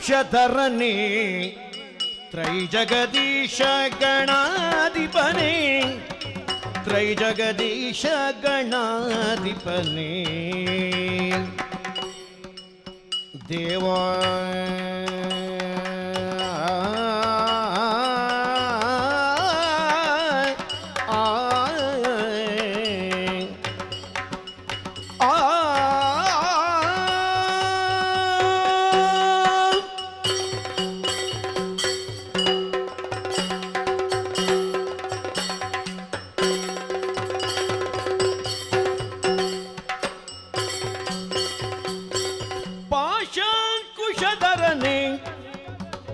ಅಂಕುಶಧರನೇ ತ್ರೈಜಗದೀಶ ಗಣಾಧಿಪನೇ ತ್ರೈಜಗದೀಶ ಗಣಾಧಿಪನೇ ದೇವಾ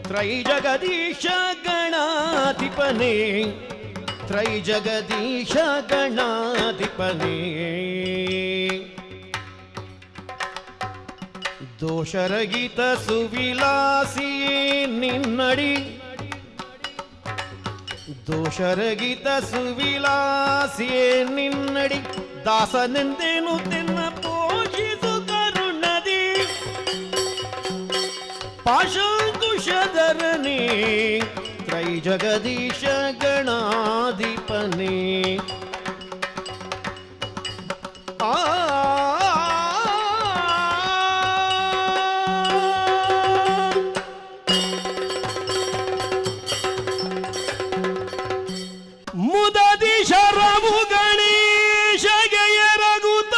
ತ್ರೈಜಗದೀಶ ಗಣಾಧಿಪನೇ ತ್ರೈಜಗದೀಶ ಗಣಾಧಿಪನೇ ದೋಷರಹಿತ ಸುವಿಲಾಸಿಯೇ ನಿನ್ನಡಿ ದೋಷರಹಿತ ಸುವಿಲಾಸಿಯೇ ನಿನ್ನಡಿ ದಾಸನೆಂದೇನು ತೆನ್ನ ಪೋಷಿಸು ಕರುಣದಿ ಪಾಶಾಂಕುಶಧರನೇ ತ್ರೈಜಗದೀಶ ಗಣಾಧಿಪನೇ ಮುದದಿ ಶರವು ಗಣೇಶಗೆ ಎರಗುತ್ತ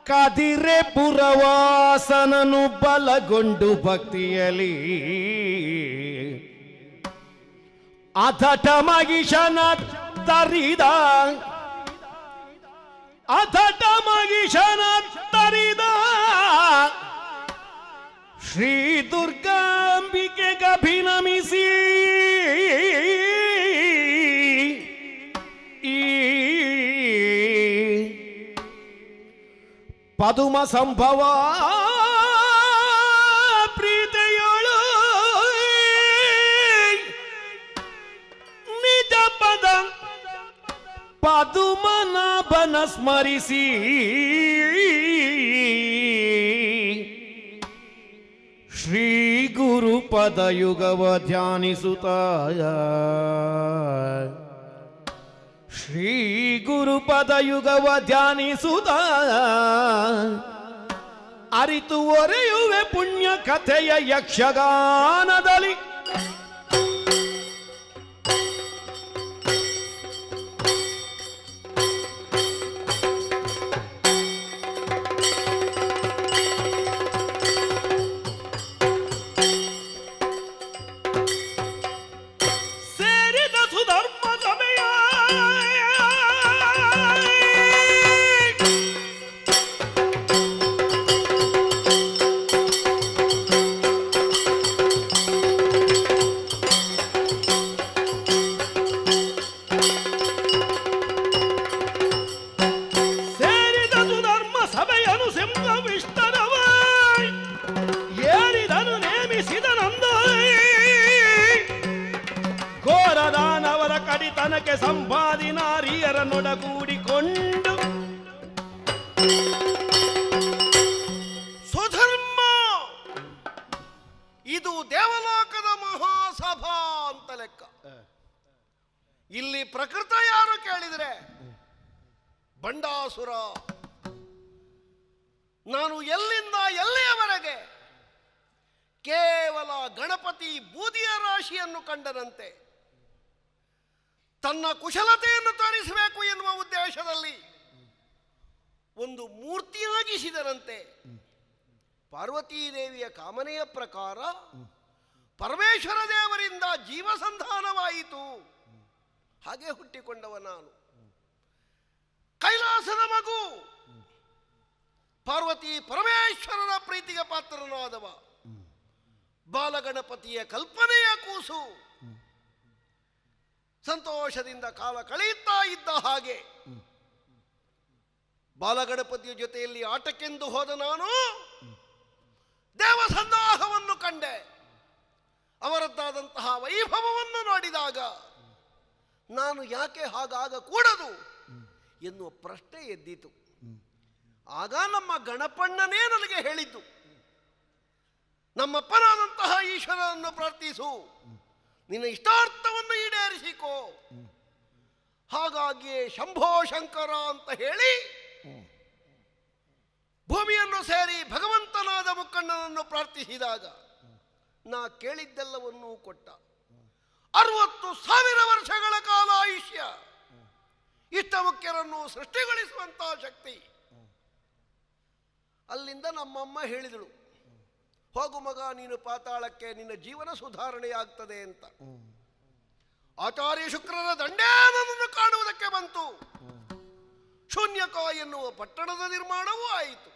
ಕದಿರೆ ಪುರವಾಸನನು ಬಲಗೊಂಡು ಭಕ್ತಿಯಲಿ ಅಧಟ ಮಗಿಷನ ತರಿದ ಅಧಟ ಮಗಿಷನ ತರಿದ ಶ್ರೀ ದುರ್ಗಾಂಬಿಕೆಗೆ ಅಭಿನಮಿಸಿ ಪದುಮ ಸಂಭವ ಪ್ರೀತಿಯಳು ನಿಜ ಪದ ಪದುಮನಾಭನ ಸ್ಮರಿಸಿ ಶ್ರೀ ಗುರು ಪದಯುಗವ ಧ್ಯಾನಿಸುತ್ತಾಯ ಶ್ರೀ ಗುರು ಪದಯುಗವ ಧ್ಯಾನಿಸುತ್ತ ಅರಿತು ಒರೆಯುವೆ ಪುಣ್ಯ ಕಥೆಯ ಯಕ್ಷಗಾನದಲ್ಲಿ ತನಕ್ಕೆ ಸಂಪಾದಿ ನಾರಿಯರನ್ನೊಡಗೂಡಿಕೊಂಡು ಸ್ವಧರ್ಮ ಇದು ದೇವಲೋಕದ ಮಹಾಸಭಾ ಅಂತ ಲೆಕ್ಕ. ಇಲ್ಲಿ ಪ್ರಕೃತ ಯಾರು ಕೇಳಿದರೆ ಬಂಡಾಸುರ. ನಾನು ಎಲ್ಲಿಂದ ಎಲ್ಲಿಯವರೆಗೆ ಕೇವಲ ಗಣಪತಿ ಬೂದಿಯ ರಾಶಿಯನ್ನು ಕಂಡನಂತೆ ತನ್ನ ಕುಶಲತೆಯನ್ನು ತೋರಿಸಬೇಕು ಎನ್ನುವ ಉದ್ದೇಶದಲ್ಲಿ ಒಂದು ಮೂರ್ತಿಯಾಗಿಸಿದರಂತೆ. ಪಾರ್ವತೀದೇವಿಯ ಕಾಮನೆಯ ಪ್ರಕಾರ ಪರಮೇಶ್ವರ ದೇವರಿಂದ ಜೀವಸಂಧಾನವಾಯಿತು. ಹಾಗೆ ಹುಟ್ಟಿಕೊಂಡವ ನಾನು. ಕೈಲಾಸದ ಮಗು, ಪಾರ್ವತಿ ಪರಮೇಶ್ವರನ ಪ್ರೀತಿಗೆ ಪಾತ್ರನಾದವ, ಬಾಲಗಣಪತಿಯ ಕಲ್ಪನೆಯ ಕೂಸು. ಸಂತೋಷದಿಂದ ಕಾಲ ಕಳೆಯುತ್ತಾ ಇದ್ದ ಹಾಗೆ ಬಾಲಗಣಪತಿಯ ಜೊತೆಯಲ್ಲಿ ಆಟಕ್ಕೆಂದು ಹೋದ ನಾನು ದೇವಸಂದಾಹವನ್ನು ಕಂಡೆ. ಅವರದ್ದಾದಂತಹ ವೈಭವವನ್ನು ನೋಡಿದಾಗ ನಾನು ಯಾಕೆ ಹಾಗಾಗ ಕೂಡದು ಎನ್ನುವ ಪ್ರಶ್ನೆ ಎದ್ದಿತು. ಆಗ ನಮ್ಮ ಗಣಪಣ್ಣನೇ ನನಗೆ ಹೇಳಿದ್ದು, ನಮ್ಮಪ್ಪನಾದಂತಹ ಈಶ್ವರನನ್ನು ಪ್ರಾರ್ಥಿಸು, ನಿನ್ನ ಇಷ್ಟಾರ್ಥವನ್ನು ಈಡೇರಿಸಿಕೋ. ಹಾಗಾಗಿಯೇ ಶಂಭೋ ಶಂಕರ ಅಂತ ಹೇಳಿ ಭೂಮಿಯನ್ನು ಸೇರಿ ಭಗವಂತನಾದ ಮುಕ್ಕಣ್ಣನನ್ನು ಪ್ರಾರ್ಥಿಸಿದಾಗ ನಾ ಕೇಳಿದ್ದೆಲ್ಲವನ್ನೂ ಕೊಟ್ಟ. 60,000 ವರ್ಷಗಳ ಕಾಲ ಆಯುಷ್ಯ, ಇಷ್ಟ ಮುಖ್ಯರನ್ನು ಸೃಷ್ಟಿಗೊಳಿಸುವಂತಹ ಶಕ್ತಿ. ಅಲ್ಲಿಂದ ನಮ್ಮಮ್ಮ ಹೇಳಿದಳು, ಹೋಗು ಮಗ, ನೀನು ಪಾತಾಳಕ್ಕೆ, ನಿನ್ನ ಜೀವನ ಸುಧಾರಣೆಯಾಗ್ತದೆ ಅಂತ. ಆಚಾರ್ಯ ಶುಕ್ರರ ದಂಡೇ ನನ್ನನ್ನು ಕಾಣುವುದಕ್ಕೆ ಬಂತು. ಶೂನ್ಯಕ ಎನ್ನುವ ಪಟ್ಟಣದ ನಿರ್ಮಾಣವೂ ಆಯಿತು.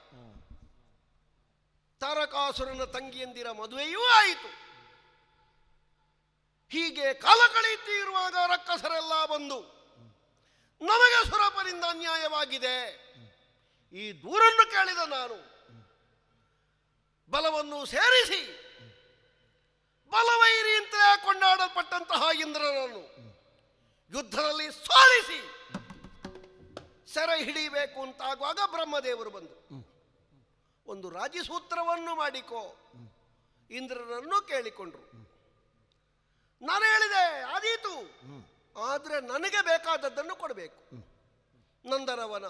ತಾರಕಾಸುರನ ತಂಗಿಯಂದಿರ ಮದುವೆಯೂ ಆಯಿತು. ಹೀಗೆ ಕಾಲ ಕಳೆಯುತ್ತಿರುವಾಗ ರಕ್ಕಸರೆಲ್ಲ ಬಂದು ನಮಗೆ ಸುರಪರಿಂದ ಅನ್ಯಾಯವಾಗಿದೆ, ಈ ದೂರನ್ನು ಕೇಳಿದ ನಾನು ಬಲವನ್ನು ಸೇರಿಸಿ ಬಲವೈರಿ ಅಂತಲೇ ಕೊಂಡಾಡಲ್ಪಟ್ಟಂತಹ ಇಂದ್ರನನ್ನು ಯುದ್ಧದಲ್ಲಿ ಸೋಲಿಸಿ ಸೆರೆ ಹಿಡಿಬೇಕು ಅಂತಾಗುವಾಗ ಬ್ರಹ್ಮದೇವರು ಬಂದು ಒಂದು ರಾಜಿಸೂತ್ರವನ್ನು ಮಾಡಿಕೋ ಇಂದ್ರನನ್ನು ಕೇಳಿಕೊಂಡ್ರು. ನಾನು ಹೇಳಿದೆ, ಆದೀತು, ಆದರೆ ನನಗೆ ಬೇಕಾದದ್ದನ್ನು ಕೊಡಬೇಕು. ನಂದನವನ,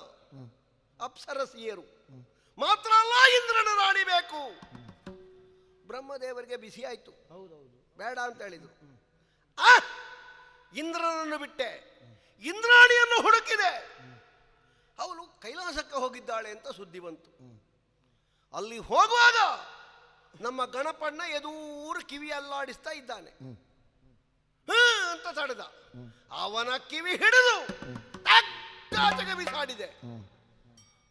ಅಪ್ಸರಸಿಯರು, ಮಾತ್ರ ಅಲ್ಲ ಇಂದ್ರನ ರಾಣಿ ಬೇಕು. ಬ್ರಹ್ಮದೇವರಿಗೆ ಬಿಸಿ ಆಯ್ತು, ಬೇಡ ಅಂತ ಹೇಳಿದ್ರು. ಇಂದ್ರನನ್ನು ಬಿಟ್ಟೆ, ಇಂದ್ರಾಣಿಯನ್ನು ಹುಡುಕಿದೆ, ಅವಳು ಕೈಲಾಸಕ್ಕೆ ಹೋಗಿದ್ದಾಳೆ ಅಂತ ಸುದ್ದಿ ಬಂತು. ಅಲ್ಲಿ ಹೋಗುವಾಗ ನಮ್ಮ ಗಣಪಣ್ಣ ಎದೂರು ಕಿವಿ ಅಲ್ಲಾಡಿಸ್ತಾ ಇದ್ದಾನೆ. ಅಂತ ತಡೆದ, ಅವನ ಕಿವಿ ಹಿಡಿದು ಆಚೆಗೆ ಬಿಸಾಡಿದೆ.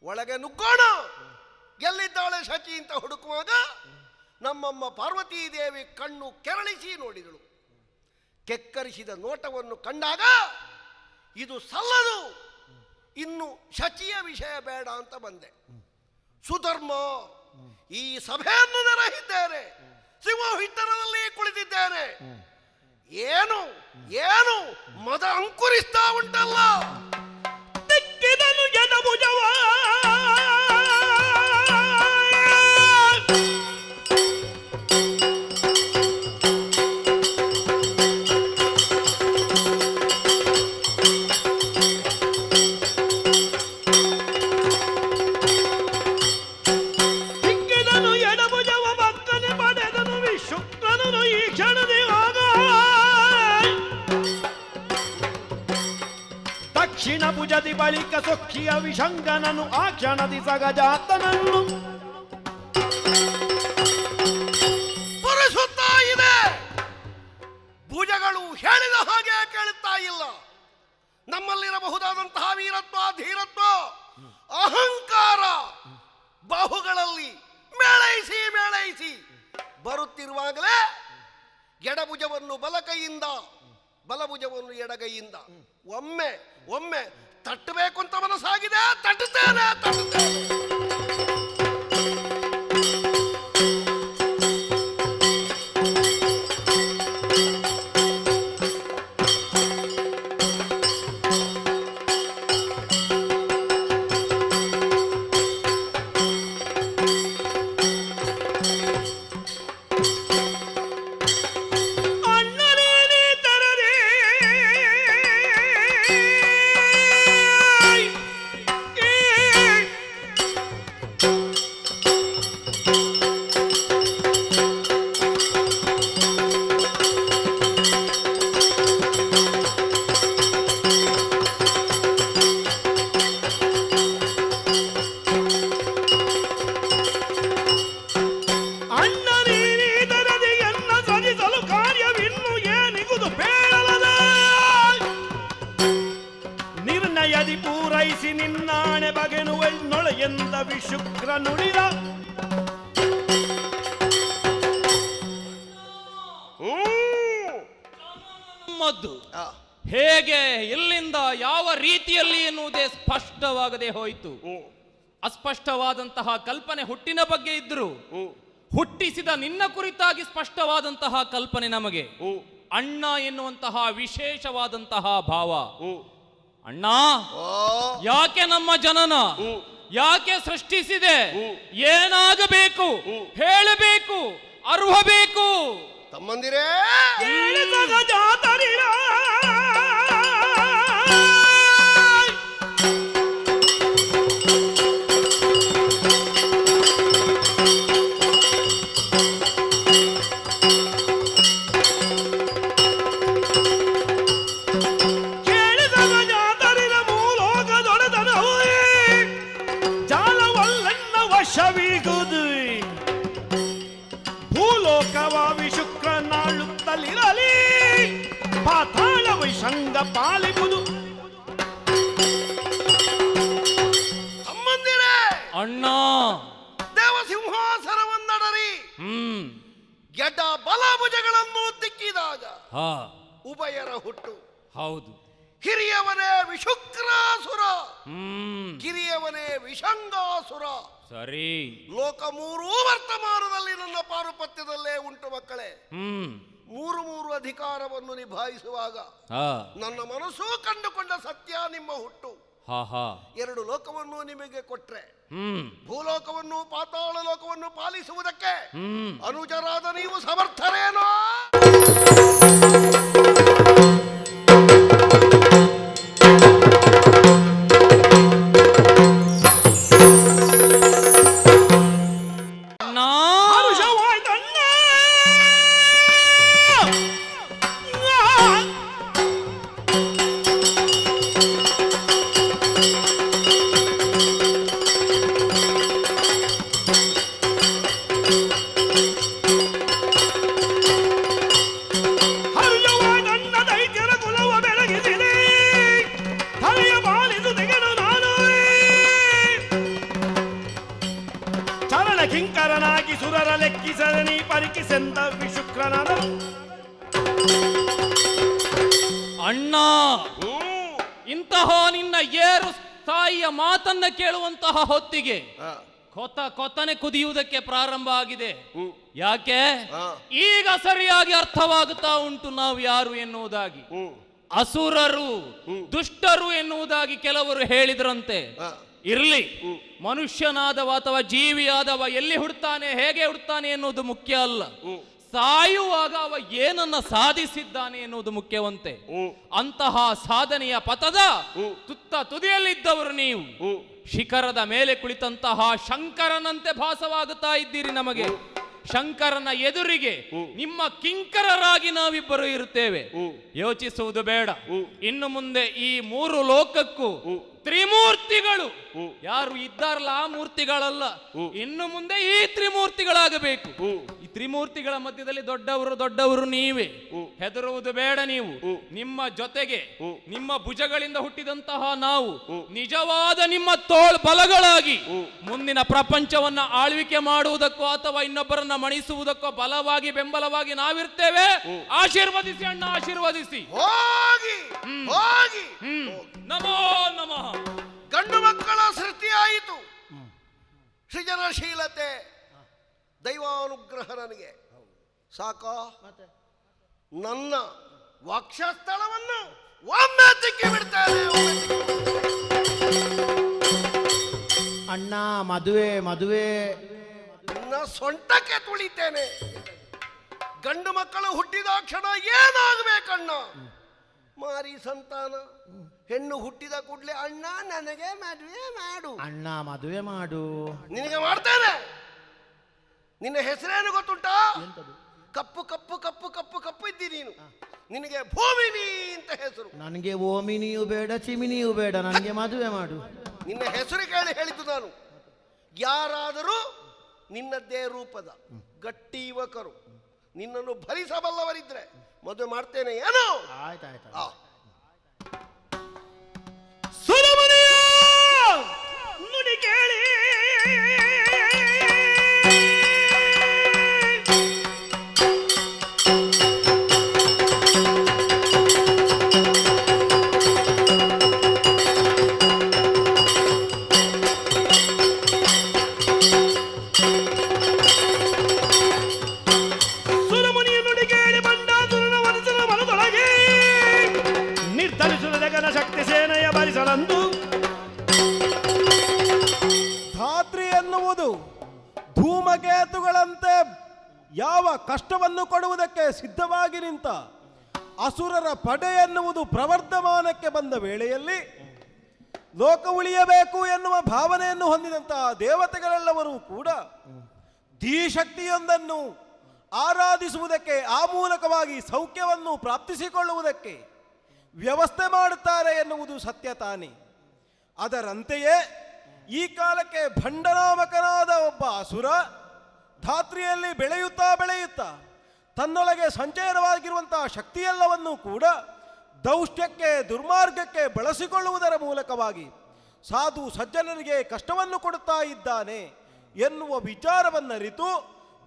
ಒಳಗೆ ನುಗ್ಗೋಣ, ಎಲ್ಲಿದ್ದಾಳೆ ಶಚಿ ಅಂತ ಹುಡುಕುವಾಗ ನಮ್ಮಮ್ಮ ಪಾರ್ವತೀ ದೇವಿ ಕಣ್ಣು ಕೆರಳಿಸಿ ನೋಡಿದಳು. ಕೆಕ್ಕರಿಸಿದ ನೋಟವನ್ನು ಕಂಡಾಗ ಇದು ಸಲ್ಲದು, ಇನ್ನು ಶಚಿಯ ವಿಷಯ ಬೇಡ ಅಂತ ಬಂದೆ. ಸುಧರ್ಮ, ಈ ಸಭೆಯನ್ನು ನೆರಹಿದ್ದೇನೆ, ಸಿಂಹಹಿತ್ತರದಲ್ಲಿ ಕುಳಿತಿದ್ದೇನೆ. ಏನು ಏನು ಮದ ಅಂಕುರಿಸ್ತಾ ಉಂಟಲ್ಲ. ದಿಕ್ಕಿದನು ಎಡಭುಜವ ಭುಜದಿ ಬಳಿಕ ಸೊಕ್ಕಿಯ ವಿಷಂಗನನು ಆ ಕ್ಷಣದಿ ಸಗಜಾತನನ್ನು ಪುರಿಸುತ್ತಾ ಇದೆ. ಭುಜಗಳು ಹೇಳಿದ ಹಾಗೆ ಕೇಳುತ್ತಾ ಇಲ್ಲ. ನಮ್ಮಲ್ಲಿರಬಹುದಾದಂತಹ ವೀರತ್ವ, ಧೀರತ್ವ, ಅಹಂಕಾರ ಬಾಹುಗಳಲ್ಲಿ ಮೇಳೈಸಿ ಮೇಳೈಸಿ ಬರುತ್ತಿರುವಾಗಲೇ ಎಡಭುಜವನ್ನು ಬಲಕೈಯಿಂದ, ಬಲಭುಜವನ್ನು ಎಡಗೈಯಿಂದ ಒಮ್ಮೆ ಒಮ್ಮೆ ತಟ್ಟಬೇಕು ಅಂತ ಮನಸ್ಸಾಗಿದೆ. ತಟ್ಟುತ್ತೇನೆ. ಪೂರೈಸಿ ನಿನ್ನಾಣೆ ಬಗೆನುವೆನ್ನೊಳೆಯೆಂದ ವಿಶುಕ್ರ ನುಡಿದ. ಮದ್ದು ಹೇಗೆ, ಎಲ್ಲಿಂದ, ಯಾವ ರೀತಿಯಲ್ಲಿ ಎನ್ನುವುದೇ ಸ್ಪಷ್ಟವಾಗದೆ ಹೋಯಿತು. ಅಸ್ಪಷ್ಟವಾದಂತಹ ಕಲ್ಪನೆ ಹುಟ್ಟಿನ ಬಗ್ಗೆ ಇದ್ರು, ಹುಟ್ಟಿಸಿದ ನಿನ್ನ ಕುರಿತಾಗಿ ಸ್ಪಷ್ಟವಾದಂತಹ ಕಲ್ಪನೆ ನಮಗೆ. ಅಣ್ಣ ಎನ್ನುವಂತಹ ವಿಶೇಷವಾದಂತಹ ಭಾವ. ಅಣ್ಣ, ಯಾಕೆ ನಮ್ಮ ಜನನ ಯಾಕೆ ಸೃಷ್ಟಿಸಿದೆ, ಏನಾಗಬೇಕು ಹೇಳಬೇಕು, ಅರುಹಬೇಕು. ತಮ್ಮಂದಿರೇ, ಜಾತರಿರ ಶವಿಗುದು ಭೂಲೋಕವಾವಿ ಶುಕ್ರನಾಳುತ್ತಲಿರಲಿ ಪಾತಾಳ ವೈಶಂಗ ಪಾಲಿಬುದು. ತಮ್ಮಂದಿರೇ, ಅಣ್ಣ, ದೇವಸಿಂಹಾಸನವನ್ನಡರಿ ಗೆಡ್ಡ ಬಲಭುಜಗಳನ್ನು ತಿಕ್ಕಿದಾಗ ಉಭಯರ ಹುಟ್ಟು. ಹೌದು, ಹಿರಿಯವನೇ ವಿಶುಕ್ರಾಸುರ, ಕಿರಿಯವನೇ ವಿಶಂಗಾಸುರ. ಸರಿ. ಲೋಕ ಮೂರೂ ವರ್ತಮಾನದಲ್ಲಿ ನನ್ನ ಪಾರುಪತ್ಯದಲ್ಲೇ ಉಂಟು ಮಕ್ಕಳೇ. ಮೂರು ಮೂರು ಅಧಿಕಾರವನ್ನು ನಿಭಾಯಿಸುವಾಗ ನನ್ನ ಮನಸ್ಸು ಕಂಡುಕೊಂಡ ಸತ್ಯ ನಿಮ್ಮ ಹುಟ್ಟು. ಎರಡು ಲೋಕವನ್ನು ನಿಮಗೆ ಕೊಟ್ರೆ ಭೂಲೋಕವನ್ನು ಪಾತಾಳ ಲೋಕವನ್ನು ಪಾಲಿಸುವುದಕ್ಕೆ ಅನುಜರಾದ ನೀವು ಸಮರ್ಥರೇನೋ? ಕಿಂಕರನಾಗಿ ಸುರರ ಲೆಕ್ಕಿಸದನಿ ಪರಿಕಿಸೆಂದ ವಿಶುಕ್ರನಾದ ಅಣ್ಣ. ಇಂತಹ ನಿನ್ನ ಏರು ಸ್ಥಾಯಿಯ ಮಾತನ್ನ ಕೇಳುವಂತಹ ಹೊತ್ತಿಗೆ ಕೊತ್ತನೆ ಕುದಿಯುವುದಕ್ಕೆ ಪ್ರಾರಂಭ ಆಗಿದೆ. ಯಾಕೆ? ಈಗ ಸರಿಯಾಗಿ ಅರ್ಥವಾಗುತ್ತಾ ಉಂಟು ನಾವು ಯಾರು ಎನ್ನುವುದಾಗಿ. ಅಸುರರು, ದುಷ್ಟರು ಎನ್ನುವುದಾಗಿ ಕೆಲವರು ಹೇಳಿದ್ರಂತೆ. ಇರ್ಲಿ, ಮನುಷ್ಯನಾದವ ಅಥವಾ ಜೀವಿಯಾದವ ಎಲ್ಲಿ ಹುಡ್ತಾನೆ, ಹೇಗೆ ಹುಡ್ತಾನೆ ಎನ್ನುವುದು ಮುಖ್ಯ ಅಲ್ಲ. ಸಾಯುವಾಗ ಅವ ಏನನ್ನ ಸಾಧಿಸಿದ್ದಾನೆ ಎನ್ನುವುದು ಮುಖ್ಯವಂತೆ. ಅಂತಹ ಸಾಧನೆಯ ಪಥದ ತುದಿಯಲ್ಲಿದ್ದವರು ನೀವು. ಶಿಖರದ ಮೇಲೆ ಕುಳಿತಂತಹ ಶಂಕರನಂತೆ ಭಾಸವಾಗುತ್ತಾ ಇದ್ದೀರಿ ನಮಗೆ. ಶಂಕರನ ಎದುರಿಗೆ ನಿಮ್ಮ ಕಿಂಕರರಾಗಿ ನಾವಿಬ್ಬರು ಇರುತ್ತೇವೆ. ಯೋಚಿಸುವುದು ಬೇಡ. ಇನ್ನು ಮುಂದೆ ಈ ಮೂರು ಲೋಕಕ್ಕೂ ತ್ರಿಮೂರ್ತಿಗಳು ಯಾರು ಇದ್ದಾರಲ್ಲ ಆ ಮೂರ್ತಿಗಳಲ್ಲ, ಇನ್ನು ಮುಂದೆ ಈ ತ್ರಿಮೂರ್ತಿಗಳಾಗಬೇಕು. ಈ ತ್ರಿಮೂರ್ತಿಗಳ ಮಧ್ಯದಲ್ಲಿ ದೊಡ್ಡವರು ನೀವೇ. ಹೆದರುವುದು ಬೇಡ. ನೀವು ನಿಮ್ಮ ಜೊತೆಗೆ ನಿಮ್ಮ ಭುಜಗಳಿಂದ ಹುಟ್ಟಿದಂತಹ ನಾವು ನಿಜವಾದ ನಿಮ್ಮ ಬಲಗಳಾಗಿ ಮುಂದಿನ ಪ್ರಪಂಚವನ್ನ ಆಳ್ವಿಕೆ ಮಾಡುವುದಕ್ಕೋ ಅಥವಾ ಇನ್ನೊಬ್ಬರನ್ನ ಮಣಿಸುವುದಕ್ಕೋ ಬಲವಾಗಿ ಬೆಂಬಲವಾಗಿ ನಾವಿರ್ತೇವೆ. ಆಶೀರ್ವದಿಸಿ ಅಣ್ಣ, ಆಶೀರ್ವದಿಸಿ. ನಮೋ ನಮಃ. ಗಂಡು ಮಕ್ಕಳ ಸೃಷ್ಟಿಯಾಯಿತು. ಸೃಜನಶೀಲತೆ, ದೈವಾನುಗ್ರಹ ನನಗೆ ಸಾಕ. ನನ್ನ ವಕ್ಷಸ್ಥಳವನ್ನು ಒಮ್ಮೆ ತಿಕ್ಕಿ ಬಿಡ್ತಾರೆ. ಅಣ್ಣ, ಮದುವೆ ನನ್ನ ಸೊಂಟಕ್ಕೆ ತುಳಿತೇನೆ. ಗಂಡು ಮಕ್ಕಳು ಹುಟ್ಟಿದ ಕ್ಷಣ ಏನಾಗಬೇಕಣ್ಣ? ಮಾರಿ ಸಂತಾನ. ಹೆಣ್ಣು ಹುಟ್ಟಿದ ಕೂಡಲೇ ಅಣ್ಣ ನನಗೆ ಮದುವೆ ಮಾಡು. ಅಣ್ಣ, ಮದುವೆ ಮಾಡು. ನಿನಗೆ ಮಾಡ್ತೇನೆ. ನಿನ್ನ ಹೆಸರೇನು ಗೊತ್ತುಂಟಾ? ಕಪ್ಪು ಕಪ್ಪು ಕಪ್ಪು ಕಪ್ಪು ಕಪ್ಪು ಇದ್ದಿ ನೀನು. ನಿನಗೆ ಭೂಮಿನಿ ಅಂತ ಹೆಸರು. ನನಗೆ ಓಮಿನಿಯೂ ಬೇಡ, ಚಿಮಿನಿಯೂ ಬೇಡ, ನನಗೆ ಮದುವೆ ಮಾಡು. ನಿನ್ನ ಹೆಸರು ಕೇಳಿ ಹೇಳಿದ್ದು ನಾನು. ಯಾರಾದರೂ ನಿನ್ನದ್ದೇ ರೂಪದ ಗಟ್ಟಿ ಯುವಕರು ನಿನ್ನನ್ನು ಭರಿಸಬಲ್ಲವರಿದ್ರೆ ಮದುವೆ ಮಾಡ್ತೇನೆ. ಏನೋ ಆಯ್ತಾಯ್ತು. ನುಡಿ ಕೇಳಿ ಸುರಮುನಿಯ ನುಡಿ ಕೇಳಿ ಬಂದ ಸುರನ ವನಸನ ಮನದೊಳಗೆ ನಿರ್ಧರಿಸುವ ಜಗನ ಶಕ್ತಿ ಸೇನೆಯ ಭರಿಸಲಂದು ಎನ್ನುವುದು ಧೂಮಕೇತುಗಳಂತೆ ಯಾವ ಕಷ್ಟವನ್ನು ಕೊಡುವುದಕ್ಕೆ ಸಿದ್ಧವಾಗಿ ನಿಂತ ಅಸುರರ ಪಡೆ ಎನ್ನುವುದು ಪ್ರವರ್ಧಮಾನಕ್ಕೆ ಬಂದ ವೇಳೆಯಲ್ಲಿ ಲೋಕ ಉಳಿಯಬೇಕು ಎನ್ನುವ ಭಾವನೆಯನ್ನು ಹೊಂದಿದಂತಹ ದೇವತೆಗಳೆಲ್ಲವರೂ ಕೂಡ ಧೀಶಕ್ತಿಯೊಂದನ್ನು ಆರಾಧಿಸುವುದಕ್ಕೆ, ಆ ಮೂಲಕವಾಗಿ ಸೌಖ್ಯವನ್ನು ಪ್ರಾಪ್ತಿಸಿಕೊಳ್ಳುವುದಕ್ಕೆ ವ್ಯವಸ್ಥೆ ಮಾಡುತ್ತಾರೆ ಎನ್ನುವುದು ಸತ್ಯ ತಾನೇ. ಅದರಂತೆಯೇ ಈ ಕಾಲಕ್ಕೆ ಭಂಡನಾಮಕನಾದ ಒಬ್ಬ ಅಸುರ ಧಾತ್ರಿಯಲ್ಲಿ ಬೆಳೆಯುತ್ತಾ ತನ್ನೊಳಗೆ ಸಂಚಯನವಾಗಿರುವಂತಹ ಶಕ್ತಿಯೆಲ್ಲವನ್ನೂ ಕೂಡ ದೌಷ್ಟ್ಯಕ್ಕೆ, ದುರ್ಮಾರ್ಗಕ್ಕೆ ಬಳಸಿಕೊಳ್ಳುವುದರ ಮೂಲಕವಾಗಿ ಸಾಧು ಸಜ್ಜನರಿಗೆ ಕಷ್ಟವನ್ನು ಕೊಡುತ್ತಾ ಇದ್ದಾನೆ ಎನ್ನುವ ವಿಚಾರವನ್ನರಿತು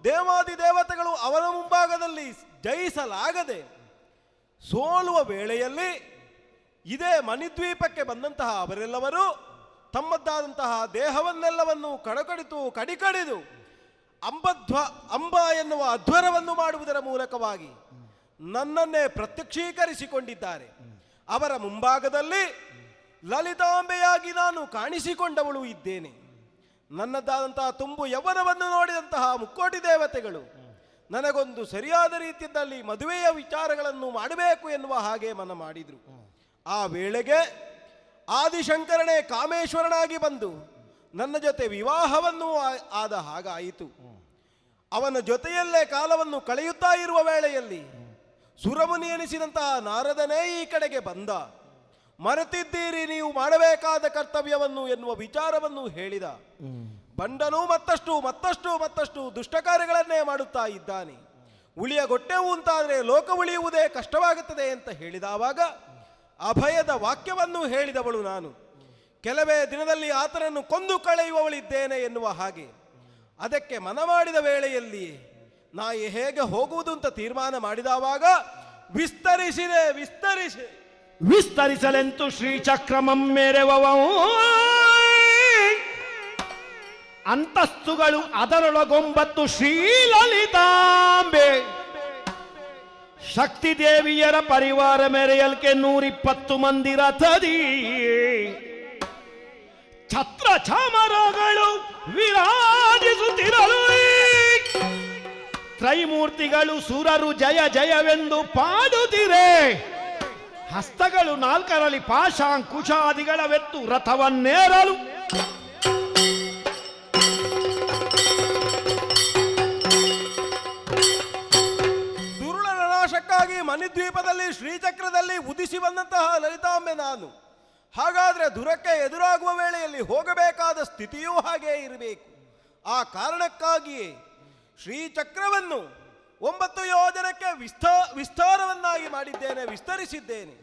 ದೇವಾದಿದೇವತೆಗಳು ಅವನ ಮುಂಭಾಗದಲ್ಲಿ ಜಯಿಸಲಾಗದೆ ಸೋಲುವ ವೇಳೆಯಲ್ಲಿ ಇದೇ ಮಣಿದ್ವೀಪಕ್ಕೆ ಬಂದಂತಹ ಅವರೆಲ್ಲವರು ತಮ್ಮದ್ದಾದಂತಹ ದೇಹವನ್ನೆಲ್ಲವನ್ನು ಕಡಿಕಡಿದು ಅಂಬ ಎನ್ನುವ ಅಧ್ವರವನ್ನು ಮಾಡುವುದರ ಮೂಲಕವಾಗಿ ನನ್ನನ್ನೇ ಪ್ರತ್ಯಕ್ಷೀಕರಿಸಿಕೊಂಡಿದ್ದಾರೆ. ಅವರ ಮುಂಭಾಗದಲ್ಲಿ ಲಲಿತಾಂಬೆಯಾಗಿ ನಾನು ಕಾಣಿಸಿಕೊಂಡವಳು ಇದ್ದೇನೆ. ನನ್ನದಾದಂತಹ ತುಂಬು ಯೌವನವನ್ನು ನೋಡಿದಂತಹ ಮುಕ್ಕೋಟಿ ದೇವತೆಗಳು ನನಗೊಂದು ಸರಿಯಾದ ರೀತಿಯಲ್ಲಿ ಮದುವೆಯ ವಿಚಾರಗಳನ್ನು ಮಾಡಬೇಕು ಎನ್ನುವ ಹಾಗೆ ಮನ ಮಾಡಿದರು. ಆ ವೇಳೆಗೆ ಆದಿಶಂಕರನೇ ಕಾಮೇಶ್ವರನಾಗಿ ಬಂದು ನನ್ನ ಜೊತೆ ವಿವಾಹವನ್ನು ಆದ ಹಾಗಾಯಿತು. ಅವನ ಜೊತೆಯಲ್ಲೇ ಕಾಲವನ್ನು ಕಳೆಯುತ್ತಾ ಇರುವ ವೇಳೆಯಲ್ಲಿ ಸುರಮುನಿ ಎನಿಸಿದಂತಹ ನಾರದನೇ ಈ ಕಡೆಗೆ ಬಂದ. ಮರೆತಿದ್ದೀರಿ ನೀವು ಮಾಡಬೇಕಾದ ಕರ್ತವ್ಯವನ್ನು ಎನ್ನುವ ವಿಚಾರವನ್ನು ಹೇಳಿದ. ಬಂಡನು ಮತ್ತಷ್ಟು ದುಷ್ಟ ಕಾರ್ಯಗಳನ್ನೇ ಮಾಡುತ್ತಾ ಇದ್ದಾನೆ. ಉಳಿಯಗೊಟ್ಟೆವು ಅಂತಾದರೆ ಲೋಕ ಉಳಿಯುವುದೇ ಕಷ್ಟವಾಗುತ್ತದೆ ಅಂತ ಹೇಳಿದವಾಗ ಅಭಯದ ವಾಕ್ಯವನ್ನು ಹೇಳಿದವಳು ನಾನು. ಕೆಲವೇ ದಿನದಲ್ಲಿ ಆತನನ್ನು ಕೊಂದು ಕಳೆಯುವವಳಿದ್ದೇನೆ ಎನ್ನುವ ಹಾಗೆ ಅದಕ್ಕೆ ಮನ ಮಾಡಿದ ವೇಳೆಯಲ್ಲಿ ನಾ ಹೇಗೆ ಹೋಗುವುದು ಅಂತ ತೀರ್ಮಾನ ಮಾಡಿದವಾಗ ವಿಸ್ತರಿಸಲೆಂತು ಶ್ರೀಚಕ್ರಮಂ ಮೇರೆವವ ಅಂತಸ್ತುಗಳು ಅದರೊಳಗೊಂಬತ್ತು ಶ್ರೀಲಲಿತಾಂಬೆ ಶಕ್ತಿ ದೇವಿಯರ ಪರಿವಾರ ಮೆರೆಯಲ್ಕೆ 120 ಮಂದಿ ರಥದಿ ಛತ್ರ ಚಾಮರಗಳು ವಿರಾಜಿಸುತ್ತಿರಲು ತ್ರೈಮೂರ್ತಿಗಳು ಸುರರು ಜಯ ಜಯವೆಂದು ಪಾಡುತ್ತಿರೆ. ಹಸ್ತಗಳು 4ರಲ್ಲಿ ಪಾಶಾಂಕುಶಾದಿಗಳವೆತ್ತು ರಥವನ್ನೇರಲು ದುರುಳನ ನಾಶಕ್ಕಾಗಿ ಮಣಿದ್ವೀಪದಲ್ಲಿ ಶ್ರೀಚಕ್ರದಲ್ಲಿ ಉದಿಸಿ ಬಂದಂತಹ ಲಲಿತಾಂಬೆ ನಾನು. ಹಾಗಾದರೆ ದುರಕ್ಕೆ ಎದುರಾಗುವ ವೇಳೆಯಲ್ಲಿ ಹೋಗಬೇಕಾದ ಸ್ಥಿತಿಯೂ ಹಾಗೇ ಇರಬೇಕು. ಆ ಕಾರಣಕ್ಕಾಗಿಯೇ ಶ್ರೀಚಕ್ರವನ್ನು 9 ಯೋಜನಕ್ಕೆ ವಿಸ್ತಾರವನ್ನಾಗಿ ಮಾಡಿದ್ದೇನೆ, ವಿಸ್ತರಿಸಿದ್ದೇನೆ.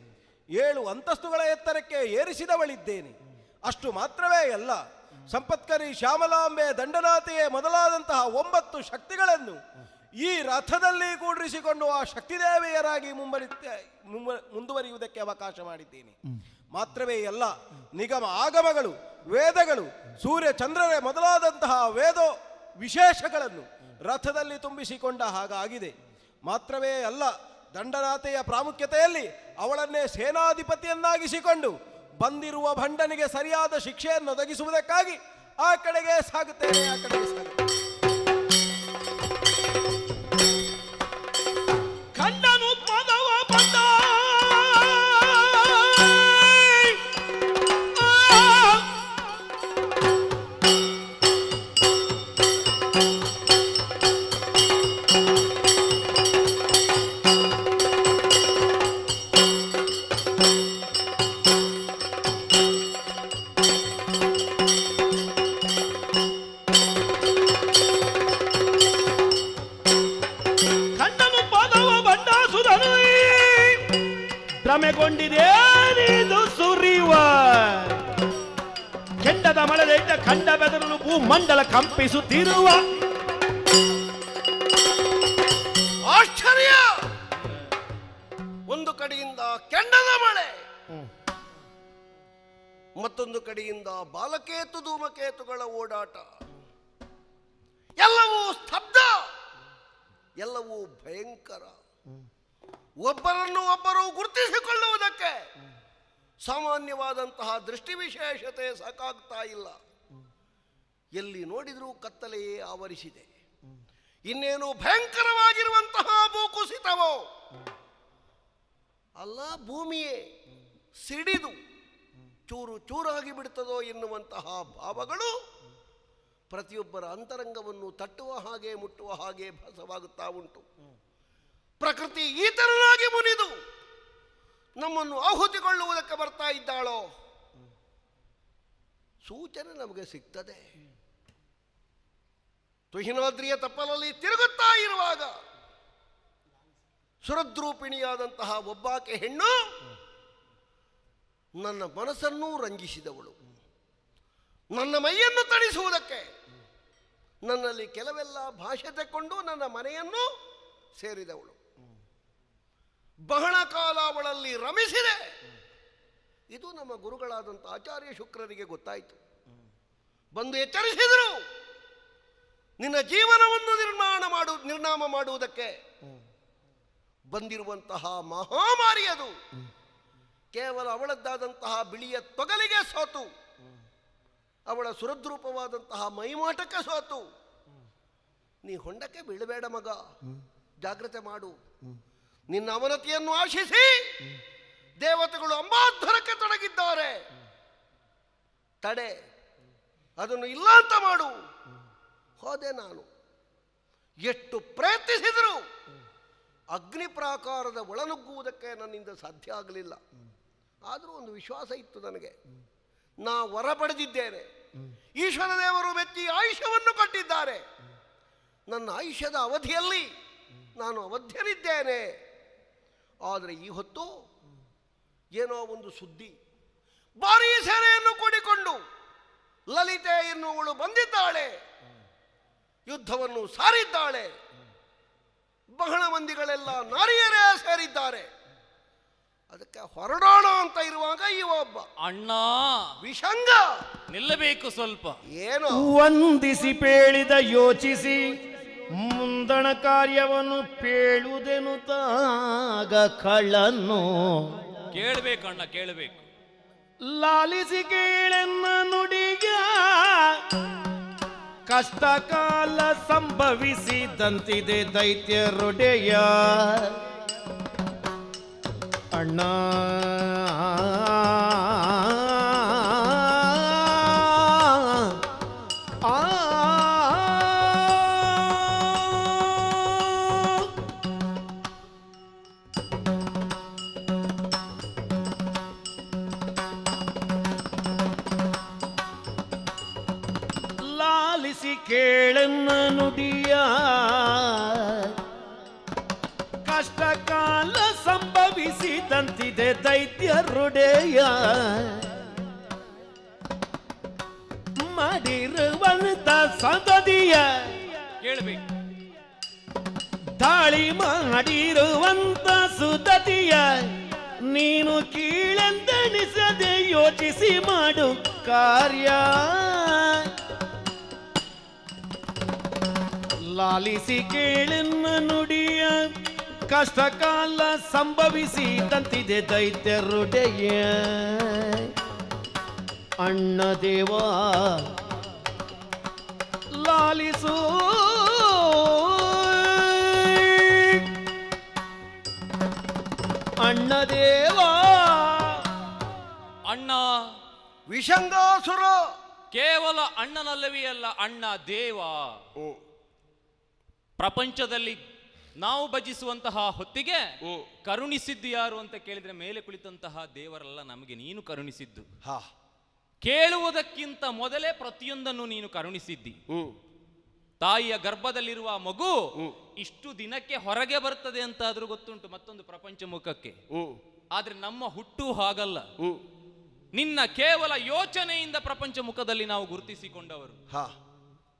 7 ಅಂತಸ್ತುಗಳ ಎತ್ತರಕ್ಕೆ ಏರಿಸಿದವಳಿದ್ದೇನೆ. ಅಷ್ಟು ಮಾತ್ರವೇ ಅಲ್ಲ, ಸಂಪತ್ಕರಿ, ಶ್ಯಾಮಲಾಂಬೆ, ದಂಡನಾಥೆಯೇ ಮೊದಲಾದಂತಹ 9 ಶಕ್ತಿಗಳನ್ನು ಈ ರಥದಲ್ಲಿ ಕೂಡಿರಿಸಿಕೊಂಡು ಆ ಶಕ್ತಿದೇವಿಯರಾಗಿ ಮುಂದುವರಿಯುವುದಕ್ಕೆ ಅವಕಾಶ ಮಾಡಿದ್ದೇನೆ. ಮಾತ್ರವೇ ಅಲ್ಲ, ನಿಗಮ ಆಗಮಗಳು, ವೇದಗಳು, ಸೂರ್ಯ ಚಂದ್ರರೇ ಮೊದಲಾದಂತಹ ವೇದ ವಿಶೇಷಗಳನ್ನು ರಥದಲ್ಲಿ ತುಂಬಿಸಿಕೊಂಡ ಹಾಗಾಗಿದೆ. ಮಾತ್ರವೇ ಅಲ್ಲ, ದಂಡನಾಥೆಯ ಪ್ರಾಮುಖ್ಯತೆಯಲ್ಲಿ ಅವಳನ್ನೇ ಸೇನಾಧಿಪತಿಯನ್ನಾಗಿಸಿಕೊಂಡು ಬಂದಿರುವ ಭಂಡನಿಗೆ ಸರಿಯಾದ ಶಿಕ್ಷೆಯನ್ನು ಒದಗಿಸುವುದಕ್ಕಾಗಿ ಆ ಕಡೆಗೆ ಸಾಗುತ್ತೇನೆ. ಕಂಡನು ಪದವ ಬಂದ ಭ್ರಮೆಗೊಂಡಿದೇನಿದು ಸುರಿಯುವ ಕೆಂಡದ ಮಳೆದೈತ ಖಂಡ ಬೆದರಲು ಭೂಮಂಡಲ ಕಂಪಿಸುತ್ತಿರುವ ಆಶ್ಚರ್ಯ. ಒಂದು ಕಡೆಯಿಂದ ಕೆಂಡದ ಮಳೆ, ಮತ್ತೊಂದು ಕಡೆಯಿಂದ ಬಾಲಕೇತು ಧೂಮಕೇತುಗಳ ಓಡಾಟ. ಎಲ್ಲವೂ ಸ್ತಬ್ಧ, ಎಲ್ಲವೂ ಭಯಂಕರ. ಒಬ್ಬರನ್ನು ಒಬ್ಬರು ಗುರುತಿಸಿಕೊಳ್ಳುವುದಕ್ಕೆ ಸಾಮಾನ್ಯವಾದಂತಹ ದೃಷ್ಟಿ ವಿಶೇಷತೆ ಸಾಕಾಗ್ತಾ ಇಲ್ಲ. ಎಲ್ಲಿ ನೋಡಿದರೂ ಕತ್ತಲೆಯೇ ಆವರಿಸಿದೆ. ಇನ್ನೇನು ಭಯಂಕರವಾಗಿರುವಂತಹ ಭೂಕುಸಿತವೋ ಅಲ್ಲ, ಭೂಮಿಯೇ ಸಿಡಿದು ಚೂರು ಚೂರಾಗಿ ಬಿಡುತ್ತದೋ ಎನ್ನುವಂತಹ ಭಾವಗಳು ಪ್ರತಿಯೊಬ್ಬರ ಅಂತರಂಗವನ್ನು ತಟ್ಟುವ ಹಾಗೆ ಮುಟ್ಟುವ ಹಾಗೆ ಭಾಸವಾಗುತ್ತಾ ಉಂಟು. ಪ್ರಕೃತಿ ಈ ತರನಾಗಿ ಮುನಿದು ನಮ್ಮನ್ನು ಆಹುತಿಗೊಳ್ಳುವುದಕ್ಕೆ ಬರ್ತಾ ಇದ್ದಾಳೋ ಸೂಚನೆ ನಮಗೆ ಸಿಗ್ತದೆ. ತುಹಿನಾದ್ರಿಯ ತಪ್ಪಲಲ್ಲಿ ತಿರುಗುತ್ತಾ ಇರುವಾಗ ಸುರದ್ರೂಪಿಣಿಯಾದಂತಹ ಒಬ್ಬಾಕೆ ಹೆಣ್ಣು ನನ್ನ ಮನಸ್ಸನ್ನೂ ರಂಜಿಸಿದವಳು, ನನ್ನ ಮೈಯನ್ನು ತಣಿಸುವುದಕ್ಕೆ ನನ್ನಲ್ಲಿ ಕೆಲವೆಲ್ಲ ಭಾಷೆ ತೆಕ್ಕೊಂಡು ನನ್ನ ಮನೆಯನ್ನು ಸೇರಿದವಳು. ಬಹಳ ಕಾಲ ಅವಳಲ್ಲಿ ರಮಿಸಿದೆ. ಇದು ನಮ್ಮ ಗುರುಗಳಾದಂಥ ಆಚಾರ್ಯ ಶುಕ್ರರಿಗೆ ಗೊತ್ತಾಯಿತು. ಬಂದು ಎಚ್ಚರಿಸಿದರು, ನಿನ್ನ ಜೀವನವನ್ನು ನಿರ್ನಾಮ ಮಾಡುವುದಕ್ಕೆ ಬಂದಿರುವಂತಹ ಮಹಾಮಾರಿ ಅದು ಕೇವಲ ಅವಳದ್ದಾದಂತಹ ಬಿಳಿಯ ತೊಗಲಿಗೆ ಸೋತು, ಅವಳ ಸುರದ್ರೂಪವಾದಂತಹ ಮೈಮಾಟಕ್ಕೆ ಸೋತು. ನೀ ಹೊಂಡಕ್ಕೆ ಬೀಳಬೇಡ ಮಗ, ಜಾಗ್ರತೆ ಮಾಡು. ನಿನ್ನ ಅವನತಿಯನ್ನು ಆಶಿಸಿ ದೇವತೆಗಳು ಅಂಬಾಧ್ವರಕ್ಕೆ ತೊಡಗಿದ್ದಾರೆ. ತಡೆ, ಅದನ್ನು ಇಲ್ಲ ಅಂತ ಮಾಡು. ಹೋದೆ ನಾನು. ಎಷ್ಟು ಪ್ರಯತ್ನಿಸಿದರೂ ಅಗ್ನಿ ಪ್ರಾಕಾರದ ಒಳನುಗ್ಗುವುದಕ್ಕೆ ನನ್ನಿಂದ ಸಾಧ್ಯ ಆಗಲಿಲ್ಲ. ಆದರೂ ಒಂದು ವಿಶ್ವಾಸ ಇತ್ತು ನನಗೆ. ನಾ ವರ ಪಡೆದಿದ್ದೇನೆ, ಈಶ್ವರ ದೇವರು ಮೆಚ್ಚಿ ಆಯುಷ್ಯವನ್ನು ಕೊಟ್ಟಿದ್ದಾರೆ. ನನ್ನ ಆಯುಷ್ಯದ ಅವಧಿಯಲ್ಲಿ ನಾನು ಅವಧ್ಯನಿದ್ದೇನೆ. ಆದರೆ ಈ ಹೊತ್ತು ಏನೋ ಒಂದು ಸುದ್ದಿ, ಭಾರೀ ಸೇನೆಯನ್ನು ಕೂಡಿಕೊಂಡು ಲಲಿತೆ ಎನ್ನುವಳು ಬಂದಿದ್ದಾಳೆ, ಯುದ್ಧವನ್ನು ಸಾರಿದ್ದಾಳೆ. ಬಹಳ ಮಂದಿಗಳೆಲ್ಲ ನಾರಿಯರೇ ಸೇರಿದ್ದಾರೆ. ಅದಕ್ಕೆ ಹೊರಡೋಣ ಅಂತ ಇರುವಾಗ ಈ ಒಬ್ಬ ಅಣ್ಣ ವಿಷಂಗ ನಿಲ್ಲಬೇಕು ಸ್ವಲ್ಪ. ಏನು ವಂದಿಸಿ ಪೇಳಿದ ಯೋಚಿಸಿ ಮುಂದಣ ಕಾರ್ಯವನ್ನು ಪೇಳುವುದೆನುತ್ತಾಗ ಕಳ್ಳನ್ನು ಕೇಳಬೇಕಣ್ಣ, ಕೇಳಬೇಕು. ಲಾಲಿಸಿ ಕೇಳೆನ್ನ ನುಡಿಗ ಕಷ್ಟ ಕಾಲ ಸಂಭವಿಸಿದಂತಿದೆ ದೈತ್ಯರೊಡೆಯ ಅಣ್ಣ. ಲಾಲಿಸಿ ಕೇಳೆನ್ನ ನುಡಿಯ ಕಷ್ಟ ಕಾಲ ಸಂಭವಿಸಿದಂತಿದೆ ದೈತ್ಯರೊಡೆಯ ಮಾಡಿರುವಂತ ಸಂತತಿಯ ಕೇಳಬೇಕು. ದಾಳಿ ಮಾಡಿರುವಂತ ಸುತತಿಯ ನೀನು ಕೀಳೆಂದೆಣಿಸದೆ ಯೋಚಿಸಿ ಮಾಡು ಕಾರ್ಯ. ಲಾಲಿಸಿ ಕೇಳೆನ್ನ ನುಡಿಯ ಕಷ್ಟ ಕಾಲ ಸಂಭವಿಸಿದಂತಿದೆ ದೈತ್ಯರೊಡೆಯ ಅಣ್ಣ ದೇವ ಲಾಲಿಸು. ಅಣ್ಣ ದೇವ. ಅಣ್ಣ ವಿಷಂಗಾಸುರ ಕೇವಲ ಅಣ್ಣನಲ್ಲವೇ ಅಲ್ಲ, ಅಣ್ಣ ದೇವ. ಪ್ರಪಂಚದಲ್ಲಿ ನಾವು ಭಜಿಸುವಂತಹ ಹೊತ್ತಿಗೆ ಕರುಣಿಸಿದ್ದು ಯಾರು ಅಂತ ಕೇಳಿದ್ರೆ ಮೇಲೆ ಕುಳಿತಂತಹ ದೇವರಲ್ಲ, ನಮಗೆ ನೀನು ಕರುಣಿಸಿದ್ದು. ಕೇಳುವುದಕ್ಕಿಂತ ಮೊದಲೇ ಪ್ರತಿಯೊಂದನ್ನು ನೀನು ಕರುಣಿಸಿದ್ದಿ. ತಾಯಿಯ ಗರ್ಭದಲ್ಲಿರುವ ಮಗು ಇಷ್ಟು ದಿನಕ್ಕೆ ಹೊರಗೆ ಬರ್ತದೆ ಅಂತ ಆದ್ರೂ ಗೊತ್ತುಂಟು ಮತ್ತೊಂದು ಪ್ರಪಂಚ ಮುಖಕ್ಕೆ. ಆದ್ರೆ ನಮ್ಮ ಹುಟ್ಟು ಹಾಗಲ್ಲ. ನಿನ್ನ ಕೇವಲ ಯೋಚನೆಯಿಂದ ಪ್ರಪಂಚ ಮುಖದಲ್ಲಿ ನಾವು ಗುರುತಿಸಿಕೊಂಡವರು.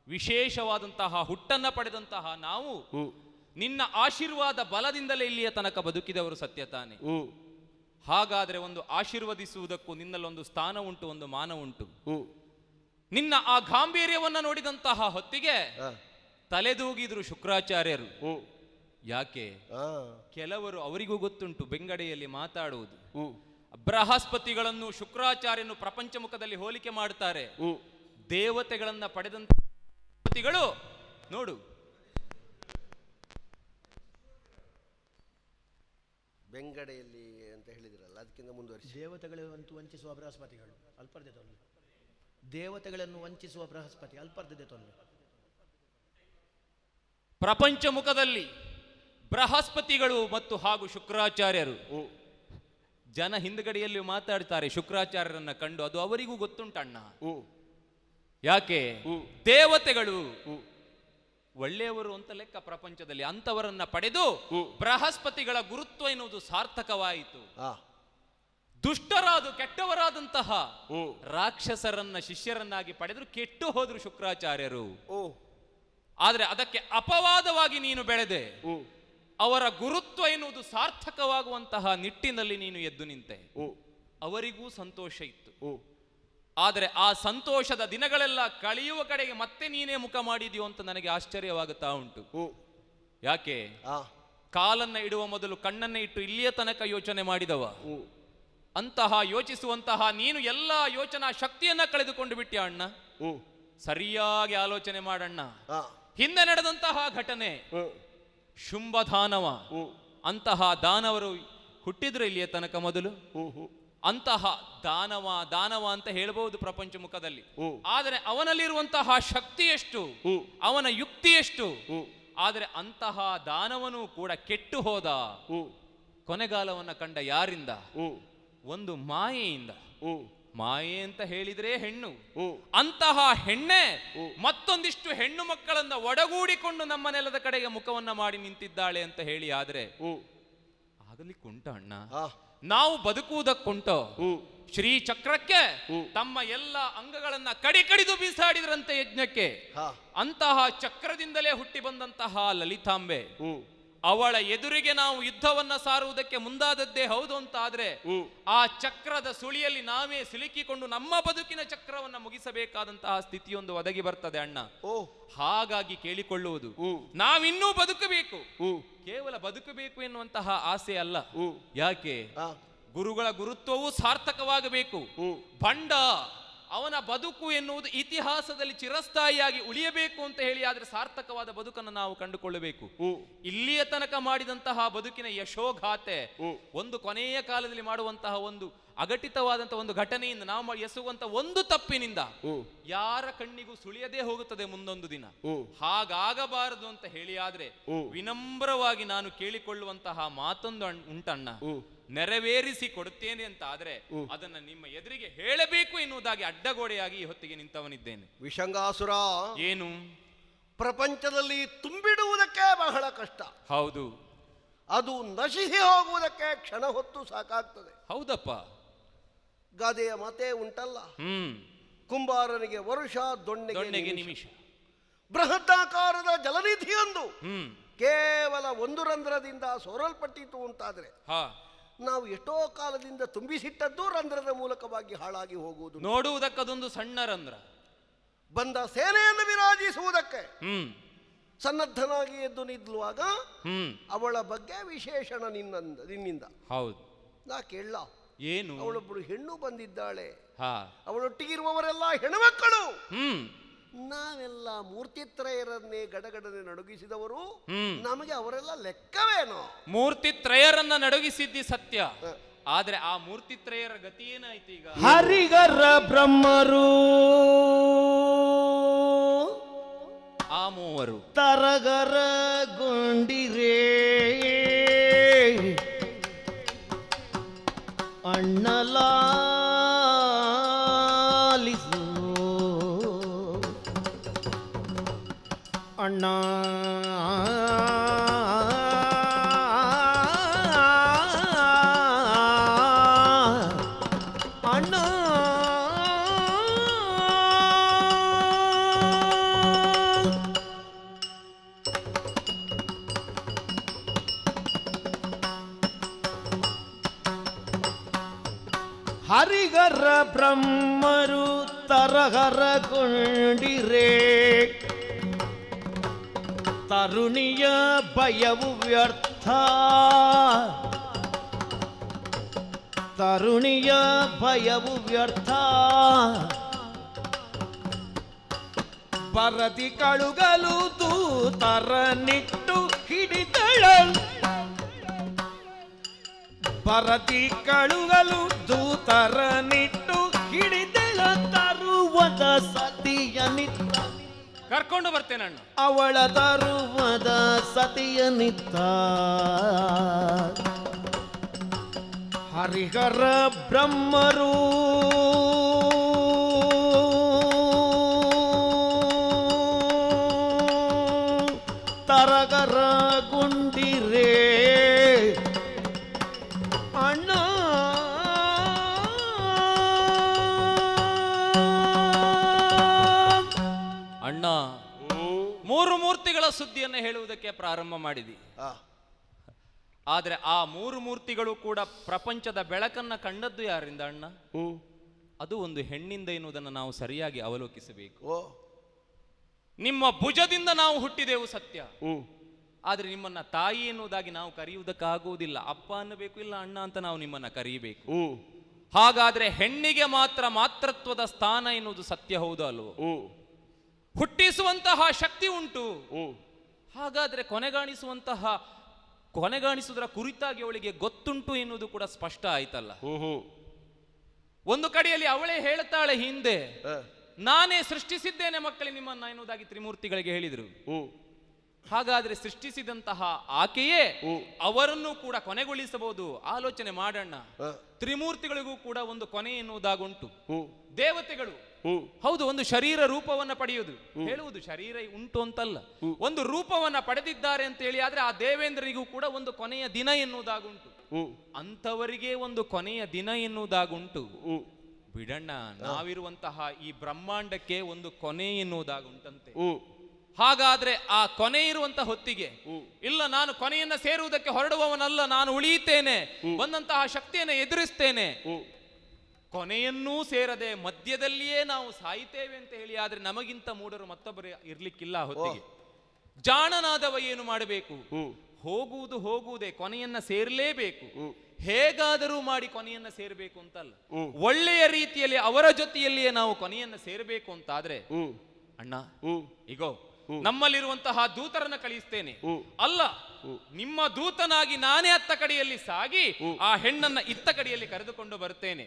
ವಿಶೇಷವಾದಂತಹ ಹುಟ್ಟನ್ನ ಪಡೆದಂತಹ ನಾವು ನಿನ್ನ ಆಶೀರ್ವಾದ ಬಲದಿಂದಲೇ ಇಲ್ಲಿಯ ತನಕ ಬದುಕಿದವರು, ಸತ್ಯ ತಾನೆ? ಹಾಗಾದ್ರೆ ಒಂದು ಆಶೀರ್ವದಿಸುವುದಕ್ಕೂ ನಿನ್ನಲ್ಲೊಂದು ಸ್ಥಾನ ಉಂಟು, ಒಂದು ಮಾನ ಉಂಟು. ನಿನ್ನ ಆ ಗಾಂಭೀರ್ಯವನ್ನ ನೋಡಿದಂತಹ ಹೊತ್ತಿಗೆ ತಲೆದೂಗಿದ್ರು ಶುಕ್ರಾಚಾರ್ಯರು. ಯಾಕೆ? ಕೆಲವರು ಅವರಿಗೂ ಗೊತ್ತುಂಟು ಬೆಂಗಡೆಯಲ್ಲಿ ಮಾತಾಡುವುದು. ಬೃಹಸ್ಪತಿಗಳನ್ನು ಶುಕ್ರಾಚಾರ್ಯನು ಪ್ರಪಂಚ ಮುಖದಲ್ಲಿ ಹೋಲಿಕೆ ಮಾಡ್ತಾರೆ. ದೇವತೆಗಳನ್ನ ಪಡೆದಂತ ಗಳು ನೋಡು. ಬೆಂಗಡೆಯಲ್ಲಿ ಅಂತ ಹೇಳಿದಿರಲ್ಲ, ಅದಕ್ಕಿಂತ ಮುಂದುವರಿಸಿ. ದೇವತೆಗಳನ್ನು ವಂಚಿಸುವ ಬೃಹಸ್ಪತಿಗಳು ಅಲ್ಪರ್ದೆ ತೊಲ್ಲೆ. ದೇವತೆಗಳನ್ನು ವಂಚಿಸುವ ಬೃಹಸ್ಪತಿ ಅಲ್ಪರ್ದೆ ತೊಲ್ಲೆ. ಪ್ರಪಂಚ ಮುಖದಲ್ಲಿ ಬೃಹಸ್ಪತಿಗಳು ಮತ್ತು ಹಾಗೂ ಶುಕ್ರಾಚಾರ್ಯರು ಜನ ಹಿಂದ್ಗಡೆಯಲ್ಲಿ ಮಾತಾಡ್ತಾರೆ ಶುಕ್ರಾಚಾರ್ಯರನ್ನ ಕಂಡು. ಅದು ಅವರಿಗೂ ಗೊತ್ತುಂಟಣ್ಣ. ಯಾಕೆ? ದೇವತೆಗಳು ಒಳ್ಳೆಯವರು ಅಂತ ಲೆಕ್ಕ ಪ್ರಪಂಚದಲ್ಲಿ. ಅಂತವರನ್ನ ಪಡೆದು ಬೃಹಸ್ಪತಿಗಳ ಗುರುತ್ವ ಎನ್ನುವುದು ಸಾರ್ಥಕವಾಯಿತು. ದುಷ್ಟರಾದು ಕೆಟ್ಟವರಾದಂತಹ ರಾಕ್ಷಸರನ್ನ ಶಿಷ್ಯರನ್ನಾಗಿ ಪಡೆದ್ರು, ಕೆಟ್ಟು ಹೋದ್ರು ಶುಕ್ರಾಚಾರ್ಯರು. ಆದ್ರೆ ಅದಕ್ಕೆ ಅಪವಾದವಾಗಿ ನೀನು ಬೆಳೆದೆ. ಅವರ ಗುರುತ್ವ ಎನ್ನುವುದು ಸಾರ್ಥಕವಾಗುವಂತಹ ನಿಟ್ಟಿನಲ್ಲಿ ನೀನು ಎದ್ದು ನಿಂತೆ. ಅವರಿಗೂ ಸಂತೋಷ ಇತ್ತು. ಆದರೆ ಆ ಸಂತೋಷದ ದಿನಗಳೆಲ್ಲ ಕಳೆಯುವ ಕಡೆಗೆ ಮತ್ತೆ ನೀನೇ ಮುಖ ಮಾಡಿದೆಯೋ ಅಂತ ನನಗೆ ಆಶ್ಚರ್ಯವಾಗುತ್ತಾ ಉಂಟು. ಯಾಕೆ? ಕಾಲನ್ನ ಇಡುವ ಮೊದಲು ಕಣ್ಣನ್ನೇ ಇಟ್ಟು ಇಲ್ಲಿಯ ತನಕ ಯೋಚನೆ ಮಾಡಿದವ. ಅಂತಹ ಯೋಚಿಸುವಂತಹ ನೀನು ಎಲ್ಲ ಯೋಚನಾ ಶಕ್ತಿಯನ್ನ ಕಳೆದುಕೊಂಡು ಬಿಟ್ಟಿ ಅಣ್ಣ. ಸರಿಯಾಗಿ ಆಲೋಚನೆ ಮಾಡಣ್ಣ. ಹಿಂದೆ ನಡೆದಂತಹ ಘಟನೆ ಶುಂಭದಾನವ, ಅಂತಹ ದಾನವರು ಹುಟ್ಟಿದ್ರು ಇಲ್ಲಿಯ ತನಕ ಮೊದಲು. ಅಂತಹ ದಾನವ ಅಂತ ಹೇಳಬಹುದು ಪ್ರಪಂಚ ಮುಖದಲ್ಲಿ. ಆದರೆ ಅವನಲ್ಲಿರುವಂತಹ ಶಕ್ತಿ ಎಷ್ಟು, ಅವನ ಯುಕ್ತಿ ಎಷ್ಟು. ಆದರೆ ಅಂತಹ ದಾನವನು ಕೂಡ ಕೆಟ್ಟು ಹೋದ. ಕೊನೆಗಾಲವನ್ನ ಕಂಡ ಯಾರಿಂದ? ಒಂದು ಮಾಯೆಯಿಂದ. ಮಾಯೆ ಅಂತ ಹೇಳಿದ್ರೆ ಹೆಣ್ಣು. ಅಂತಹ ಹೆಣ್ಣೆ ಮತ್ತೊಂದಿಷ್ಟು ಹೆಣ್ಣು ಮಕ್ಕಳನ್ನ ಒಡಗೂಡಿಕೊಂಡು ನಮ್ಮ ನೆಲದ ಕಡೆಗೆ ಮುಖವನ್ನ ಮಾಡಿ ನಿಂತಿದ್ದಾಳೆ ಅಂತ ಹೇಳಿ. ಆದ್ರೆ ಆಗಲಿಕ್ಕುಂಟ ಅಣ್ಣ, ನಾವು ಬದುಕುವುದಕ್ಕುಂಟೋ? ಶ್ರೀ ಚಕ್ರಕ್ಕೆ ತಮ್ಮ ಎಲ್ಲ ಅಂಗಗಳನ್ನ ಕಡಿದು ಬೀಸಾಡಿದ್ರಂತೆ ಯಜ್ಞಕ್ಕೆ. ಅಂತಹ ಚಕ್ರದಿಂದಲೇ ಹುಟ್ಟಿ ಬಂದಂತಹ ಲಲಿತಾಂಬೆ, ಅವಳ ಎದುರಿಗೆ ನಾವು ಯುದ್ಧವನ್ನ ಸಾರುವುದಕ್ಕೆ ಮುಂದಾದದ್ದೇ ಹೌದು ಅಂತ ಆದ್ರೆ ಆ ಚಕ್ರದ ಸುಳಿಯಲ್ಲಿ ನಾವೇ ಸಿಲುಕಿಕೊಂಡು ನಮ್ಮ ಬದುಕಿನ ಚಕ್ರವನ್ನ ಮುಗಿಸಬೇಕಾದಂತಹ ಸ್ಥಿತಿಯೊಂದು ಒದಗಿ ಬರ್ತದೆ ಅಣ್ಣ. ಹಾಗಾಗಿ ಕೇಳಿಕೊಳ್ಳುವುದು, ನಾವಿನ್ನೂ ಬದುಕಬೇಕು. ಕೇವಲ ಬದುಕಬೇಕು ಎನ್ನುವಂತಹ ಆಸೆ ಅಲ್ಲ. ಯಾಕೆ? ಗುರುಗಳ ಗುರುತ್ವವು ಸಾರ್ಥಕವಾಗಬೇಕು. ಬಂಡ ಅವನ ಬದುಕು ಎನ್ನುವುದು ಇತಿಹಾಸದಲ್ಲಿ ಚಿರಸ್ಥಾಯಿಯಾಗಿ ಉಳಿಯಬೇಕು ಅಂತ ಹೇಳಿ. ಆದ್ರೆ ಸಾರ್ಥಕವಾದ ಬದುಕನ್ನು ನಾವು ಕಂಡುಕೊಳ್ಳಬೇಕು. ಇಲ್ಲಿಯ ತನಕ ಮಾಡಿದಂತಹ ಬದುಕಿನ ಯಶೋಗಾಥೆ ಒಂದು ಕೊನೆಯ ಕಾಲದಲ್ಲಿ ಮಾಡುವಂತಹ ಒಂದು ಅಘಟಿತವಾದಂತಹ ಒಂದು ಘಟನೆಯಿಂದ ನಾವು ಎಸಗುವಂತ ಒಂದು ತಪ್ಪಿನಿಂದ ಯಾರ ಕಣ್ಣಿಗೂ ಸುಳಿಯದೇ ಹೋಗುತ್ತದೆ ಮುಂದೊಂದು ದಿನ. ಹಾಗಾಗಬಾರದು ಅಂತ ಹೇಳಿ. ಆದ್ರೆ ವಿನಮ್ರವಾಗಿ ನಾನು ಕೇಳಿಕೊಳ್ಳುವಂತಹ ಮಾತೊಂದು ಉಂಟಣ್ಣ, ನೆರವೇರಿಸಿ ಕೊಡುತ್ತೇನೆ ಅಂತ ಆದ್ರೆ ಅದನ್ನ ನಿಮ್ಮ ಎದುರಿಗೆ ಹೇಳಬೇಕು ಎನ್ನುವುದಾಗಿ ಅಡ್ಡಗೋಡೆಯಾಗಿ ಈ ಹೊತ್ತಿಗೆ ನಿಂತವನಿದ್ದೇನೆ. ವಿಷಂಗಾಸುರ ಏನು? ಪ್ರಪಂಚದಲ್ಲಿ ತುಂಬಿಡುವುದಕ್ಕೆ ಬಹಳ ಕಷ್ಟ. ಹೌದು. ಅದು ನಶಿಸಿ ಹೋಗುವುದಕ್ಕೆ ಕ್ಷಣ ಹೊತ್ತು ಸಾಕಾಗ್ತದೆ. ಹೌದಪ್ಪ. ಗಾದೆಯ ಮಾತೇ ಉಂಟಲ್ಲ, ಕುಂಬಾರನಿಗೆ ವರುಷ ದೊಣ್ಣೆಗೆ ನಿಮಿಷ. ಬೃಹದಾಕಾರದ ಜಲನಿಧಿಯೊಂದು ಕೇವಲ ಒಂದು ರಂಧ್ರದಿಂದ ಸೋರಲ್ಪಟ್ಟಿತು ಅಂತಾದ್ರೆ ನಾವು ಎಷ್ಟೋ ಕಾಲದಿಂದ ತುಂಬಿಸಿಟ್ಟದ್ದು ರಂಧ್ರದ ಮೂಲಕವಾಗಿ ಹಾಳಾಗಿ ಹೋಗುವುದು. ನೋಡುವುದಕ್ಕದೊಂದು ಸಣ್ಣ ರಂಧ್ರ. ಬಂದ ಸೇನೆಯನ್ನು ವಿರಾಜಿಸುವುದಕ್ಕೆ ಸನ್ನದ್ಧನಾಗಿ ಎದ್ದು ನಿಲ್ಲುವಾಗ ಅವಳ ಬಗ್ಗೆ ವಿಶೇಷಣ ನಿನ್ನಿಂದ. ಹೌದು. ನಾ ಕೇಳ, ಏನು? ಅವಳೊಬ್ಬಳು ಹೆಣ್ಣು ಬಂದಿದ್ದಾಳೆ, ಅವಳೊಟ್ಟಿಗಿರುವವರೆಲ್ಲ ಹೆಣ್ಮಕ್ಕಳು. ನಾವೆಲ್ಲ ಮೂರ್ತಿತ್ರಯರನ್ನೇ ಗಡಗಡನೆ ನಡುಗಿಸಿದವರು, ನಮಗೆ ಅವರೆಲ್ಲ ಲೆಕ್ಕವೇನೋ? ಮೂರ್ತಿತ್ರಯರನ್ನ ನಡುಗಿಸಿದ್ದಿ ಸತ್ಯ. ಆದ್ರೆ ಆ ಮೂರ್ತಿತ್ರಯರ ಗತಿ ಏನಾಯ್ತು ಈಗ? ಹರಿಗರ ಬ್ರಹ್ಮರು ಆ ಮೂವರು ತರಗರಗೊಂಡಿರೇ ಅಣ್ಣಲಾಲಿಸು ಅಣ್ಣ ಅಣ್ಣ ಹರಿಗರ ಬ್ರಹ್ಮರು ತರಗರಗೊಂಡಿರೇ ತರುಣಿಯ ಭಯವು ವ್ಯರ್ಥ, ತರುಣಿಯ ಭಯವು ವ್ಯರ್ಥ. ಪರದಿ ಕಳುಗಲು ದೂತರ ನಿಟ್ಟು ಹಿಡಿದಳಲು ಪರದಿ ಕಳುಗಲು ದೂತರ ನಿಟ್ಟು ಹಿಡಿದಳ ತರುವದ ಸತಿಯ ನಿತ್ತ ಕರ್ಕೊಂಡು ಬರ್ತೇನೆ ಅಣ್ಣ. ಅವಳ ತರುವದ ಸತಿಯ ನಿತ್ತ ಹರಿಹರ ಬ್ರಹ್ಮರು ತರಗರ ಗುಂಡಿರೇ ಅಣ್ಣ ಅಣ್ಣ, ಮೂರು ಮೂರ್ತಿಗಳ ಸುದ್ದಿಯನ್ನು ಹೇಳುವುದಕ್ಕೆ ಪ್ರಾರಂಭ ಮಾಡಿದಿ. ಆದ್ರೆ ಆ ಮೂರು ಮೂರ್ತಿಗಳು ಕೂಡ ಪ್ರಪಂಚದ ಬೆಳಕನ್ನ ಕಂಡದ್ದು ಯಾರಿಂದ ಅಣ್ಣ? ಅದು ಒಂದು ಹೆಣ್ಣಿಂದ ಎನ್ನುವುದನ್ನು ನಾವು ಸರಿಯಾಗಿ ಅವಲೋಕಿಸಬೇಕು. ನಿಮ್ಮ ಭುಜದಿಂದ ನಾವು ಹುಟ್ಟಿದೆವು ಸತ್ಯ, ಆದ್ರೆ ನಿಮ್ಮನ್ನ ತಾಯಿ ಎನ್ನುವುದಾಗಿ ನಾವು ಕರೆಯುವುದಕ್ಕಾಗುವುದಿಲ್ಲ. ಅಪ್ಪ ಅನ್ನಬೇಕು, ಇಲ್ಲ ಅಣ್ಣ ಅಂತ ನಾವು ನಿಮ್ಮನ್ನ ಕರೆಯಬೇಕು. ಹಾಗಾದ್ರೆ ಹೆಣ್ಣಿಗೆ ಮಾತ್ರ ಮಾತೃತ್ವದ ಸ್ಥಾನ ಎನ್ನುವುದು ಸತ್ಯ, ಹೌದು ಅಲ್ವೋ? ಹುಟ್ಟಿಸುವಂತಹ ಶಕ್ತಿ ಉಂಟು, ಹಾಗಾದ್ರೆ ಕೊನೆಗಾಣಿಸುವುದರ ಕುರಿತಾಗಿ ಅವಳಿಗೆ ಗೊತ್ತುಂಟು ಎನ್ನುವುದು ಕೂಡ ಸ್ಪಷ್ಟ ಆಯ್ತಲ್ಲ. ಒಂದು ಕಡೆಯಲ್ಲಿ ಅವಳೇ ಹೇಳ್ತಾಳೆ, ಹಿಂದೆ ನಾನೇ ಸೃಷ್ಟಿಸಿದ್ದೇನೆ ಮಕ್ಕಳೇ ನಿಮ್ಮನ್ನ ಎನ್ನುವುದಾಗಿ ತ್ರಿಮೂರ್ತಿಗಳಿಗೆ ಹೇಳಿದ್ರು. ಹಾಗಾದ್ರೆ ಸೃಷ್ಟಿಸಿದಂತಹ ಆಕೆಯೇ ಅವರನ್ನು ಕೂಡ ಕೊನೆಗೊಳಿಸಬಹುದು. ಆಲೋಚನೆ ಮಾಡೋಣ. ತ್ರಿಮೂರ್ತಿಗಳಿಗೂ ಕೂಡ ಒಂದು ಕೊನೆ ಎನ್ನುವುದಾಗುಂಟು. ದೇವತೆಗಳು ಹೌದು ಒಂದು ಶರೀರ ರೂಪವನ್ನ ಪಡೆಯುವುದು, ಹೇಳುವುದು ಶರೀರ ಉಂಟು ಅಂತಲ್ಲ, ಒಂದು ರೂಪವನ್ನ ಪಡೆದಿದ್ದಾರೆ ಅಂತ ಹೇಳಿ. ಆದ್ರೆ ಆ ದೇವೇಂದ್ರರಿಗೂ ಕೂಡ ಒಂದು ಕೊನೆಯ ದಿನ ಎನ್ನುವುದಾಗುಂಟು. ಅಂಥವರಿಗೆ ಒಂದು ಕೊನೆಯ ದಿನ ಎನ್ನುವುದಾಗುಂಟು. ಬಿಡಣ್ಣ, ನಾವಿರುವಂತಹ ಈ ಬ್ರಹ್ಮಾಂಡಕ್ಕೆ ಒಂದು ಕೊನೆ ಎನ್ನುವುದಾಗುಂಟಂತೆ. ಹಾಗಾದ್ರೆ ಆ ಕೊನೆ ಇರುವಂತಹ ಹೊತ್ತಿಗೆ, ಇಲ್ಲ ನಾನು ಕೊನೆಯನ್ನ ಸೇರುವುದಕ್ಕೆ ಹೊರಡುವವನಲ್ಲ, ನಾನು ಉಳಿಯುತ್ತೇನೆ, ಬಂದಂತಹ ಶಕ್ತಿಯನ್ನು ಎದುರಿಸ್ತೇನೆ, ಕೊನೆಯನ್ನೂ ಸೇರದೆ ಮಧ್ಯದಲ್ಲಿಯೇ ನಾವು ಸಾಯ್ತೇವೆ ಅಂತ ಹೇಳಿ. ಆದ್ರೆ ನಮಗಿಂತ ಮೂಢರು ಮತ್ತೊಬ್ಬರು ಇರ್ಲಿಕ್ಕಿಲ್ಲ. ಹೊತ್ತಿಗೆ ಜಾಣನಾದವ ಏನು ಮಾಡಬೇಕು? ಹೋಗುವುದೇ, ಕೊನೆಯನ್ನ ಸೇರಲೇಬೇಕು. ಹೇಗಾದರೂ ಮಾಡಿ ಕೊನೆಯನ್ನ ಸೇರಬೇಕು ಅಂತಲ್ಲ, ಒಳ್ಳೆಯ ರೀತಿಯಲ್ಲಿ ಅವರ ಜೊತೆಯಲ್ಲಿಯೇ ನಾವು ಕೊನೆಯನ್ನ ಸೇರಬೇಕು ಅಂತಾದ್ರೆ ಅಣ್ಣ, ಈಗೋ ನಮ್ಮಲ್ಲಿರುವಂತಹ ದೂತರನ್ನ ಕಳಿಸ್ತೇನೆ, ಅಲ್ಲ ನಿಮ್ಮ ದೂತನಾಗಿ ನಾನೇ ಅತ್ತ ಕಡೆಯಲ್ಲಿ ಸಾಗಿ ಆ ಹೆಣ್ಣನ್ನ ಇತ್ತ ಕಡೆಯಲ್ಲಿ ಕರೆದುಕೊಂಡು ಬರ್ತೇನೆ.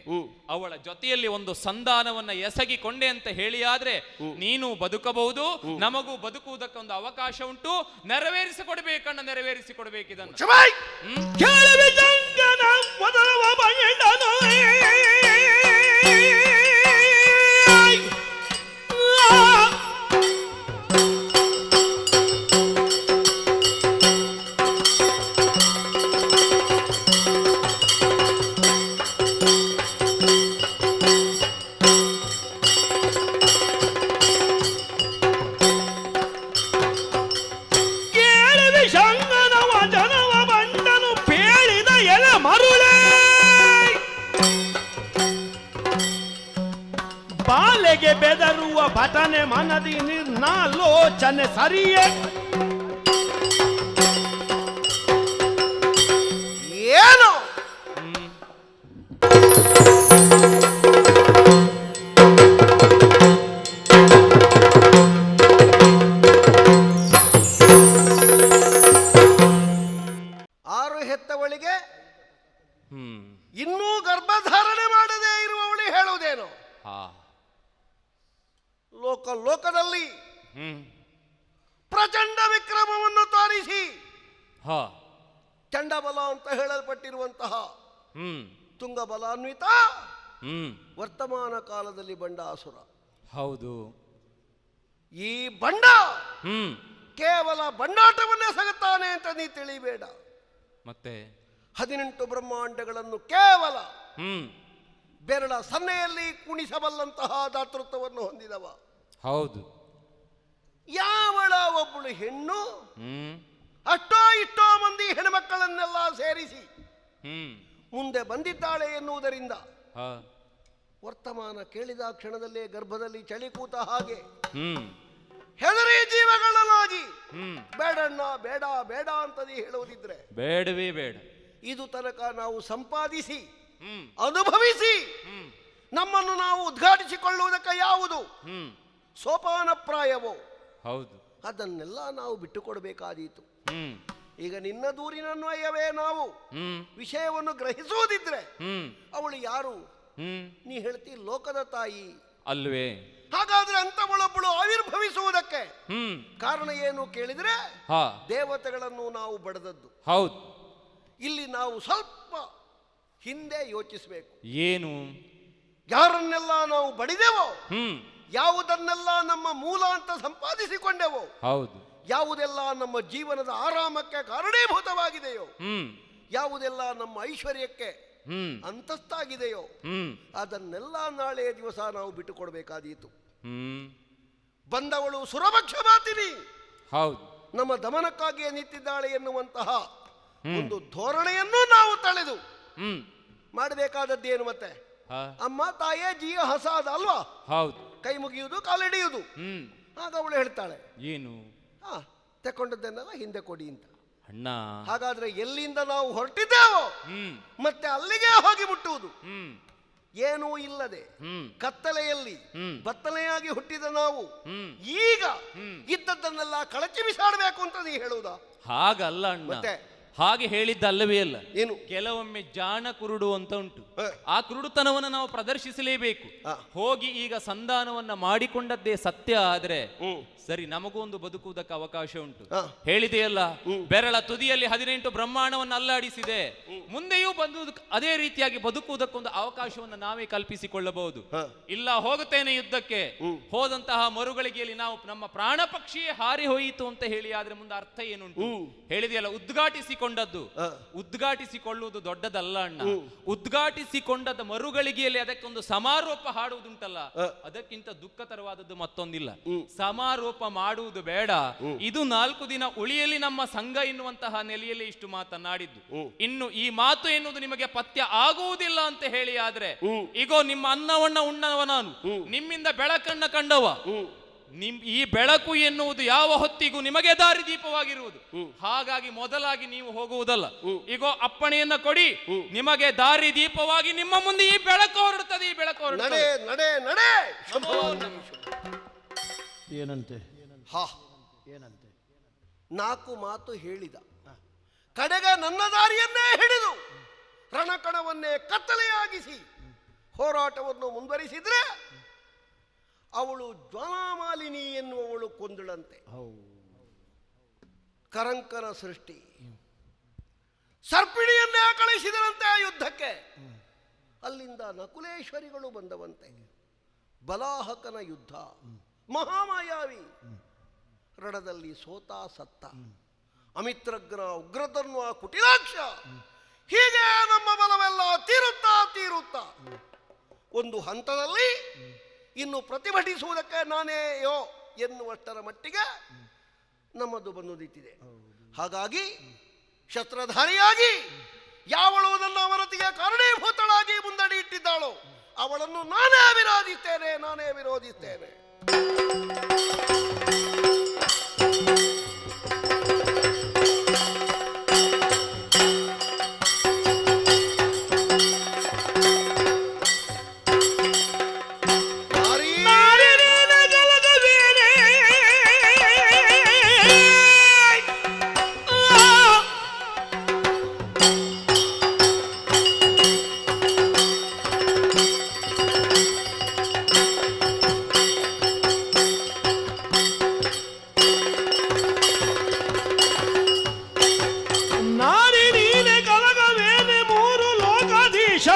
ಅವಳ ಜೊತೆಯಲ್ಲಿ ಒಂದು ಸಂಧಾನವನ್ನ ಎಸಗಿಕೊಂಡೆ ಅಂತ ಹೇಳಿ ಆದ್ರೆ ನೀನು ಬದುಕಬಹುದು, ನಮಗೂ ಬದುಕುವುದಕ್ಕೊಂದು ಅವಕಾಶ ಉಂಟು. ನೆರವೇರಿಸಿಕೊಡ್ಬೇಕಣ್ಣ, ನೆರವೇರಿಸಿಕೊಡ್ಬೇಕಿದನ್ನು. ಬಾಲೆಗೆ ಬೆದರುವ ಭಟನೆ ಮನದಿ ನಿರ್ನಾಲೋಚನೆ ಸರಿಯೇ ಏನು ಆರು ಹೆತ್ತವಳಿಗೆ ಇನ್ನೂ ಗರ್ಭಧಾರಣೆ ಮಾಡದೇ ಇರುವವಳಿಗೆ ಹೇಳುವುದೇನು? ಲೋಕದಲ್ಲಿ ಪ್ರಚಂಡ ವಿಕ್ರಮವನ್ನು ತೋರಿಸಿ ಚಂಡಬಲ ಅಂತ ಹೇಳಲ್ಪಟ್ಟಿರುವಂತಹ ತುಂಗಬಲಾನ್ವಿತ ವರ್ತಮಾನ ಕಾಲದಲ್ಲಿ ಬಂಡಾಸುರ. ಹೌದು, ಈ ಬಂಡ ಕೇವಲ ಬಂಡಾಟವನ್ನೇ ಸಗುತ್ತಾನೆ ಅಂತ ನೀ ತಿಳಿಬೇಡ. ಮತ್ತೆ 18 ಬ್ರಹ್ಮಾಂಡಗಳನ್ನು ಕೇವಲ ಬೆರಳ ಸನ್ನೆಯಲ್ಲಿ ಕುಣಿಸಬಲ್ಲಂತಹ ದಾತೃತ್ವವನ್ನು ಹೊಂದಿದವ. ಹೌದು, ಯಾವಳ ಒಬ್ಬಳು ಹೆಣ್ಣು ಅಷ್ಟೋ ಇಷ್ಟೋ ಮಂದಿ ಹೆಣ್ಮಕ್ಕಳನ್ನೆಲ್ಲ ಸೇರಿಸಿ ಮುಂದೆ ಬಂದಿದ್ದಾಳೆ ಎನ್ನುವುದರಿಂದ ವರ್ತಮಾನ ಕೇಳಿದ ಕ್ಷಣದಲ್ಲೇ ಗರ್ಭದಲ್ಲಿ ಚಳಿ ಕೂತ ಹಾಗೆ ಹೆದರಿ ಜೀವಗಳನ್ನಾಗಿ ಬೇಡಣ್ಣ ಬೇಡ ಬೇಡ ಅಂತದೇ ಹೇಳುವುದಿದ್ರೆ ಬೇಡವೇ ಬೇಡ. ಇದು ತನಕ ನಾವು ಸಂಪಾದಿಸಿ ಅನುಭವಿಸಿ ನಮ್ಮನ್ನು ನಾವು ಉದ್ಘಾಟಿಸಿಕೊಳ್ಳುವುದಕ್ಕೆ ಯಾವುದು ಸೋಪಾನಪ್ರಾಯವೋ ಹೌದು. ಅದನ್ನೆಲ್ಲ ನಾವು ಬಿಟ್ಟುಕೊಡಬೇಕಾದೀತು. ಹ್ಮ್ ಈಗ ನಿನ್ನ ದೂರಿನನ್ವಯವೇ ನಾವು ಹ್ಮ್ ವಿಷಯವನ್ನು ಗ್ರಹಿಸುವುದಿದ್ರೆ ಹ್ಮ್ ಅವಳು ಯಾರು? ಹ್ಮ್ ನೀ ಹೇಳ್ತಿ ಲೋಕದ ತಾಯಿ. ಅಲ್ವೇ? ಹಾಗಾದ್ರೆ ಅಂತವಳೊಬ್ಬಳು ಆವಿರ್ಭವಿಸುವುದಕ್ಕೆ ಹ್ಮ್ ಕಾರಣ ಏನು ಕೇಳಿದ್ರೆ ಹಾ ದೇವತೆಗಳನ್ನು ನಾವು ಬಡದದ್ದು. ಹೌದು. ಇಲ್ಲಿ ನಾವು ಸ್ವಲ್ಪ ಹಿಂದೆ ಯೋಚಿಸಬೇಕು. ಏನು? ಯಾರನ್ನೆಲ್ಲ ನಾವು ಬಡಿದೆವೋ, ಹ್ಮ್ ಯಾವುದನ್ನೆಲ್ಲ ನಮ್ಮ ಮೂಲ ಅಂತ ಸಂಪಾದಿಸಿಕೊಂಡೆವೋ, ಹೌದು. ಯಾವುದೆಲ್ಲ ನಮ್ಮ ಜೀವನದ ಆರಾಮಕ್ಕೆ ಕಾರಣೀಭೂತವಾಗಿದೆಯೋ, ಹ್ಮ್ ಯಾವುದೆಲ್ಲ ನಮ್ಮ ಐಶ್ವರ್ಯಕ್ಕೆ ಹ್ಮ್ ಅಂತಸ್ತಾಗಿದೆಯೋ ಹ್ಮ್ ಅದನ್ನೆಲ್ಲ ನಾಳೆಯ ದಿವಸ ನಾವು ಬಿಟ್ಟುಕೊಡಬೇಕಾದೀತು. ಹ್ಮ್ ಬಂದವಳು ಸುರಭಕ್ಷ ಮಾತಿನಿ, ಹೌದು. ನಮ್ಮ ದಮನಕ್ಕಾಗಿಯೇ ನಿಂತಿದ್ದಾಳೆ ಎನ್ನುವಂತಹ ಒಂದು ಧೋರಣೆಯನ್ನು ನಾವು ತಳೆದು ಹ್ಮ್ ಮಾಡಬೇಕಾದದ್ದೇನು? ಮತ್ತೆ ಹಾ ಅಮ್ಮ ತಾಯೇ ಜೀಯ ಹಸಾದ ಅಲ್ವಾ? ಹೌದು. ಕೈ ಮುಗಿಯುವುದು, ಕಾಲಿಡಿಯುವುದು. ಹ್ಮ್ ಆಗ ಅವಳು ಹೇಳ್ತಾಳೆ, ಏನು? ತೆಕೊಂಡದ್ದನ್ನೆಲ್ಲ ಹಿಂದೆ ಕೊಡಿ ಅಂತ. ಅಣ್ಣ. ಹಾಗಾದ್ರೆ ಎಲ್ಲಿಂದ ನಾವು ಹೊರಟಿದ್ದೇವೋ ಹ್ಮ್ ಮತ್ತೆ ಅಲ್ಲಿಗೆ ಹೋಗಿ ಮುಟ್ಟುವುದು. ಹ್ಮ್ ಏನೂ ಇಲ್ಲದೆ ಹ್ಮ್ ಕತ್ತಲೆಯಲ್ಲಿ ಹ್ಮ್ ಬತ್ತಲೆಯಾಗಿ ಹುಟ್ಟಿದ ನಾವು ಹ್ಮ್ ಈಗ ಹ್ಮ್ ಇದ್ದದ್ದನ್ನೆಲ್ಲ ಕಳಚಿ ಬಿಸಾಡಬೇಕು ಅಂತ ನೀ ಹೇಳುವುದಾ? ಹಾಗಲ್ಲ ಅಣ್ಣ. ಮತ್ತೆ ಹಾಗೆ ಹೇಳಿದ್ದಲ್ಲವೇ ಅಲ್ಲ. ಏನು? ಕೆಲವೊಮ್ಮೆ ಜಾಣ ಕುರುಡು ಅಂತ ಉಂಟು. ಹ. ಆ ಕುರುಡುತನವನ್ನು ನಾವು ಪ್ರದರ್ಶಿಸಲೇಬೇಕು. ಹ. ಹೋಗಿ ಈಗ ಸಂಧಾನವನ್ನ ಮಾಡಿಕೊಂಡದ್ದೇ ಸತ್ಯ ಆದ್ರೆ ಹ್ಮ್. ಸರಿ, ನಮಗೂ ಒಂದು ಬದುಕುವುದಕ್ಕೆ ಅವಕಾಶ ಉಂಟು. ಹ. ಹೇಳಿದೆಯಲ್ಲ, ಬೆರಳ ತುದಿಯಲ್ಲಿ 18 ಬ್ರಹ್ಮಾಂಡವನ್ನು ಅಲ್ಲಾಡಿಸಿದೆ. ಮುಂದೆಯೂ ಬಂದು ಅದೇ ರೀತಿಯಾಗಿ ಬದುಕುವುದಕ್ಕೊಂದು ಅವಕಾಶವನ್ನು ನಾವೇ ಕಲ್ಪಿಸಿಕೊಳ್ಳಬಹುದು. ಹ. ಇಲ್ಲ ಹೋಗುತ್ತೇನೆ ಯುದ್ಧಕ್ಕೆ, ಹೋದಂತಹ ಮರುಗಳಿಗೆಯಲ್ಲಿ ನಾವು ನಮ್ಮ ಪ್ರಾಣ ಪಕ್ಷಿಯೇ ಹಾರಿ ಹೋಯಿತು ಅಂತ ಹೇಳಿ ಆದ್ರೆ ಮುಂದೆ ಅರ್ಥ ಏನುಂಟು? ಹೇಳಿದೆಯಲ್ಲ, ಉದ್ಘಾಟಿಸಿಕೊಂಡದ್ದು. ಉದ್ಘಾಟಿಸಿಕೊಳ್ಳುವುದು ದೊಡ್ಡದಲ್ಲ ಅಣ್ಣ. ಉದ್ಘಾಟಿಸಿಕೊಂಡದ ಮರುಗಳಿಗೆಯಲ್ಲಿ ಅದಕ್ಕೊಂದು ಸಮಾರೋಪ ಹಾಡುವುದುಂಟಲ್ಲ, ಅದಕ್ಕಿಂತ ದುಃಖತರವಾದದ್ದು ಮತ್ತೊಂದಿಲ್ಲ. ಸಮಾರೋಪ ಮಾಡುವುದು ಬೇಡ. ಇದು 4 ದಿನ ಉಳಿಯಲಿ ನಮ್ಮ ಸಂಘ ಎನ್ನುವಂತಹ ನೆಲೆಯಲ್ಲಿ ಇಷ್ಟು ಮಾತನಾಡಿದ್ದು. ಇನ್ನು ಈ ಮಾತು ಎನ್ನುವುದು ನಿಮಗೆ ಪಥ್ಯ ಆಗುವುದಿಲ್ಲ ಅಂತ ಹೇಳಿ ಆದ್ರೆ, ಈಗೋ ನಿಮ್ಮ ಅನ್ನವನ್ನ ಉಣ್ಣವ ನಾನು, ನಿಮ್ಮಿಂದ ಬೆಳಕನ್ನ ಕಂಡವ. ಈ ಬೆಳಕು ಎನ್ನುವುದು ಯಾವ ಹೊತ್ತಿಗೂ ನಿಮಗೆ ದಾರಿದೀಪವಾಗಿರುವುದು. ಹಾಗಾಗಿ ಮೊದಲಾಗಿ ನೀವು ಹೋಗುವುದಲ್ಲ, ಈಗೋ ಅಪ್ಪಣೆಯನ್ನ ಕೊಡಿ, ನಿಮಗೆ ದಾರಿದೀಪವಾಗಿ ನಿಮ್ಮ ಮುಂದೆ ಈ ಬೆಳಕು ಹೊರಡುತ್ತದೆ. ಈ ಬೆಳಕು ಹೊರಡುತ್ತದೆ. ನಡೆ ನಡೆ ನಡೆ. ಏನಂತೆ? ಹಾ, ಏನಂತೆ? 4 ಮಾತು ಹೇಳಿದ ಕಡೆಗೆ ನನ್ನ ದಾರಿಯನ್ನೇ ಹಿಡಿದು ರಣಕಣವನ್ನೇ ಕತ್ತಲೆಯಾಗಿಸಿ ಹೋರಾಟವನ್ನು ಮುಂದುವರಿಸಿದ್ರೆ ಅವಳು ಜ್ವಾಲಾಮಾಲಿನಿ ಎನ್ನುವವಳು ಕೊಂದಳಂತೆ. ಕರಂಕನ ಸೃಷ್ಟಿ ಸರ್ಪಿಣಿಯನ್ನೇ ಕಳಿಸಿದರಂತೆ ಆ ಯುದ್ಧಕ್ಕೆ. ಅಲ್ಲಿಂದ ನಕುಲೇಶ್ವರಿಗಳು ಬಂದವಂತೆ. ಬಲಾಹಕನ ಯುದ್ಧ ಮಹಾಮಾಯಾವಿ, ರಣದಲ್ಲಿ ಸೋತ ಸತ್ತ. ಅಮಿತ್ರಗ್ನ ಉಗ್ರತನ್ವ ಕುಟಿಲಾಕ್ಷ, ಹೀಗೆ ನಮ್ಮ ಬಲವೆಲ್ಲ ತೀರುತ್ತಾ ಒಂದು ಹಂತದಲ್ಲಿ ಇನ್ನು ಪ್ರತಿಭಟಿಸುವುದಕ್ಕೆ ನಾನೇಯೋ ಎನ್ನುವಷ್ಟರ ಮಟ್ಟಿಗೆ ನಮ್ಮದು ಬಂದು ನಿಂತಿದೆ. ಹಾಗಾಗಿ ಶಸ್ತ್ರಧಾರಿಯಾಗಿ ಯಾವಳು ನನ್ನ ಅವನತಿಗೆ ಕಾರಣೀಭೂತಳಾಗಿ ಮುಂದಡಿ ಇಟ್ಟಿದ್ದಾಳೋ ಅವಳನ್ನು ನಾನೇ ವಿರೋಧಿಸ್ತೇನೆ.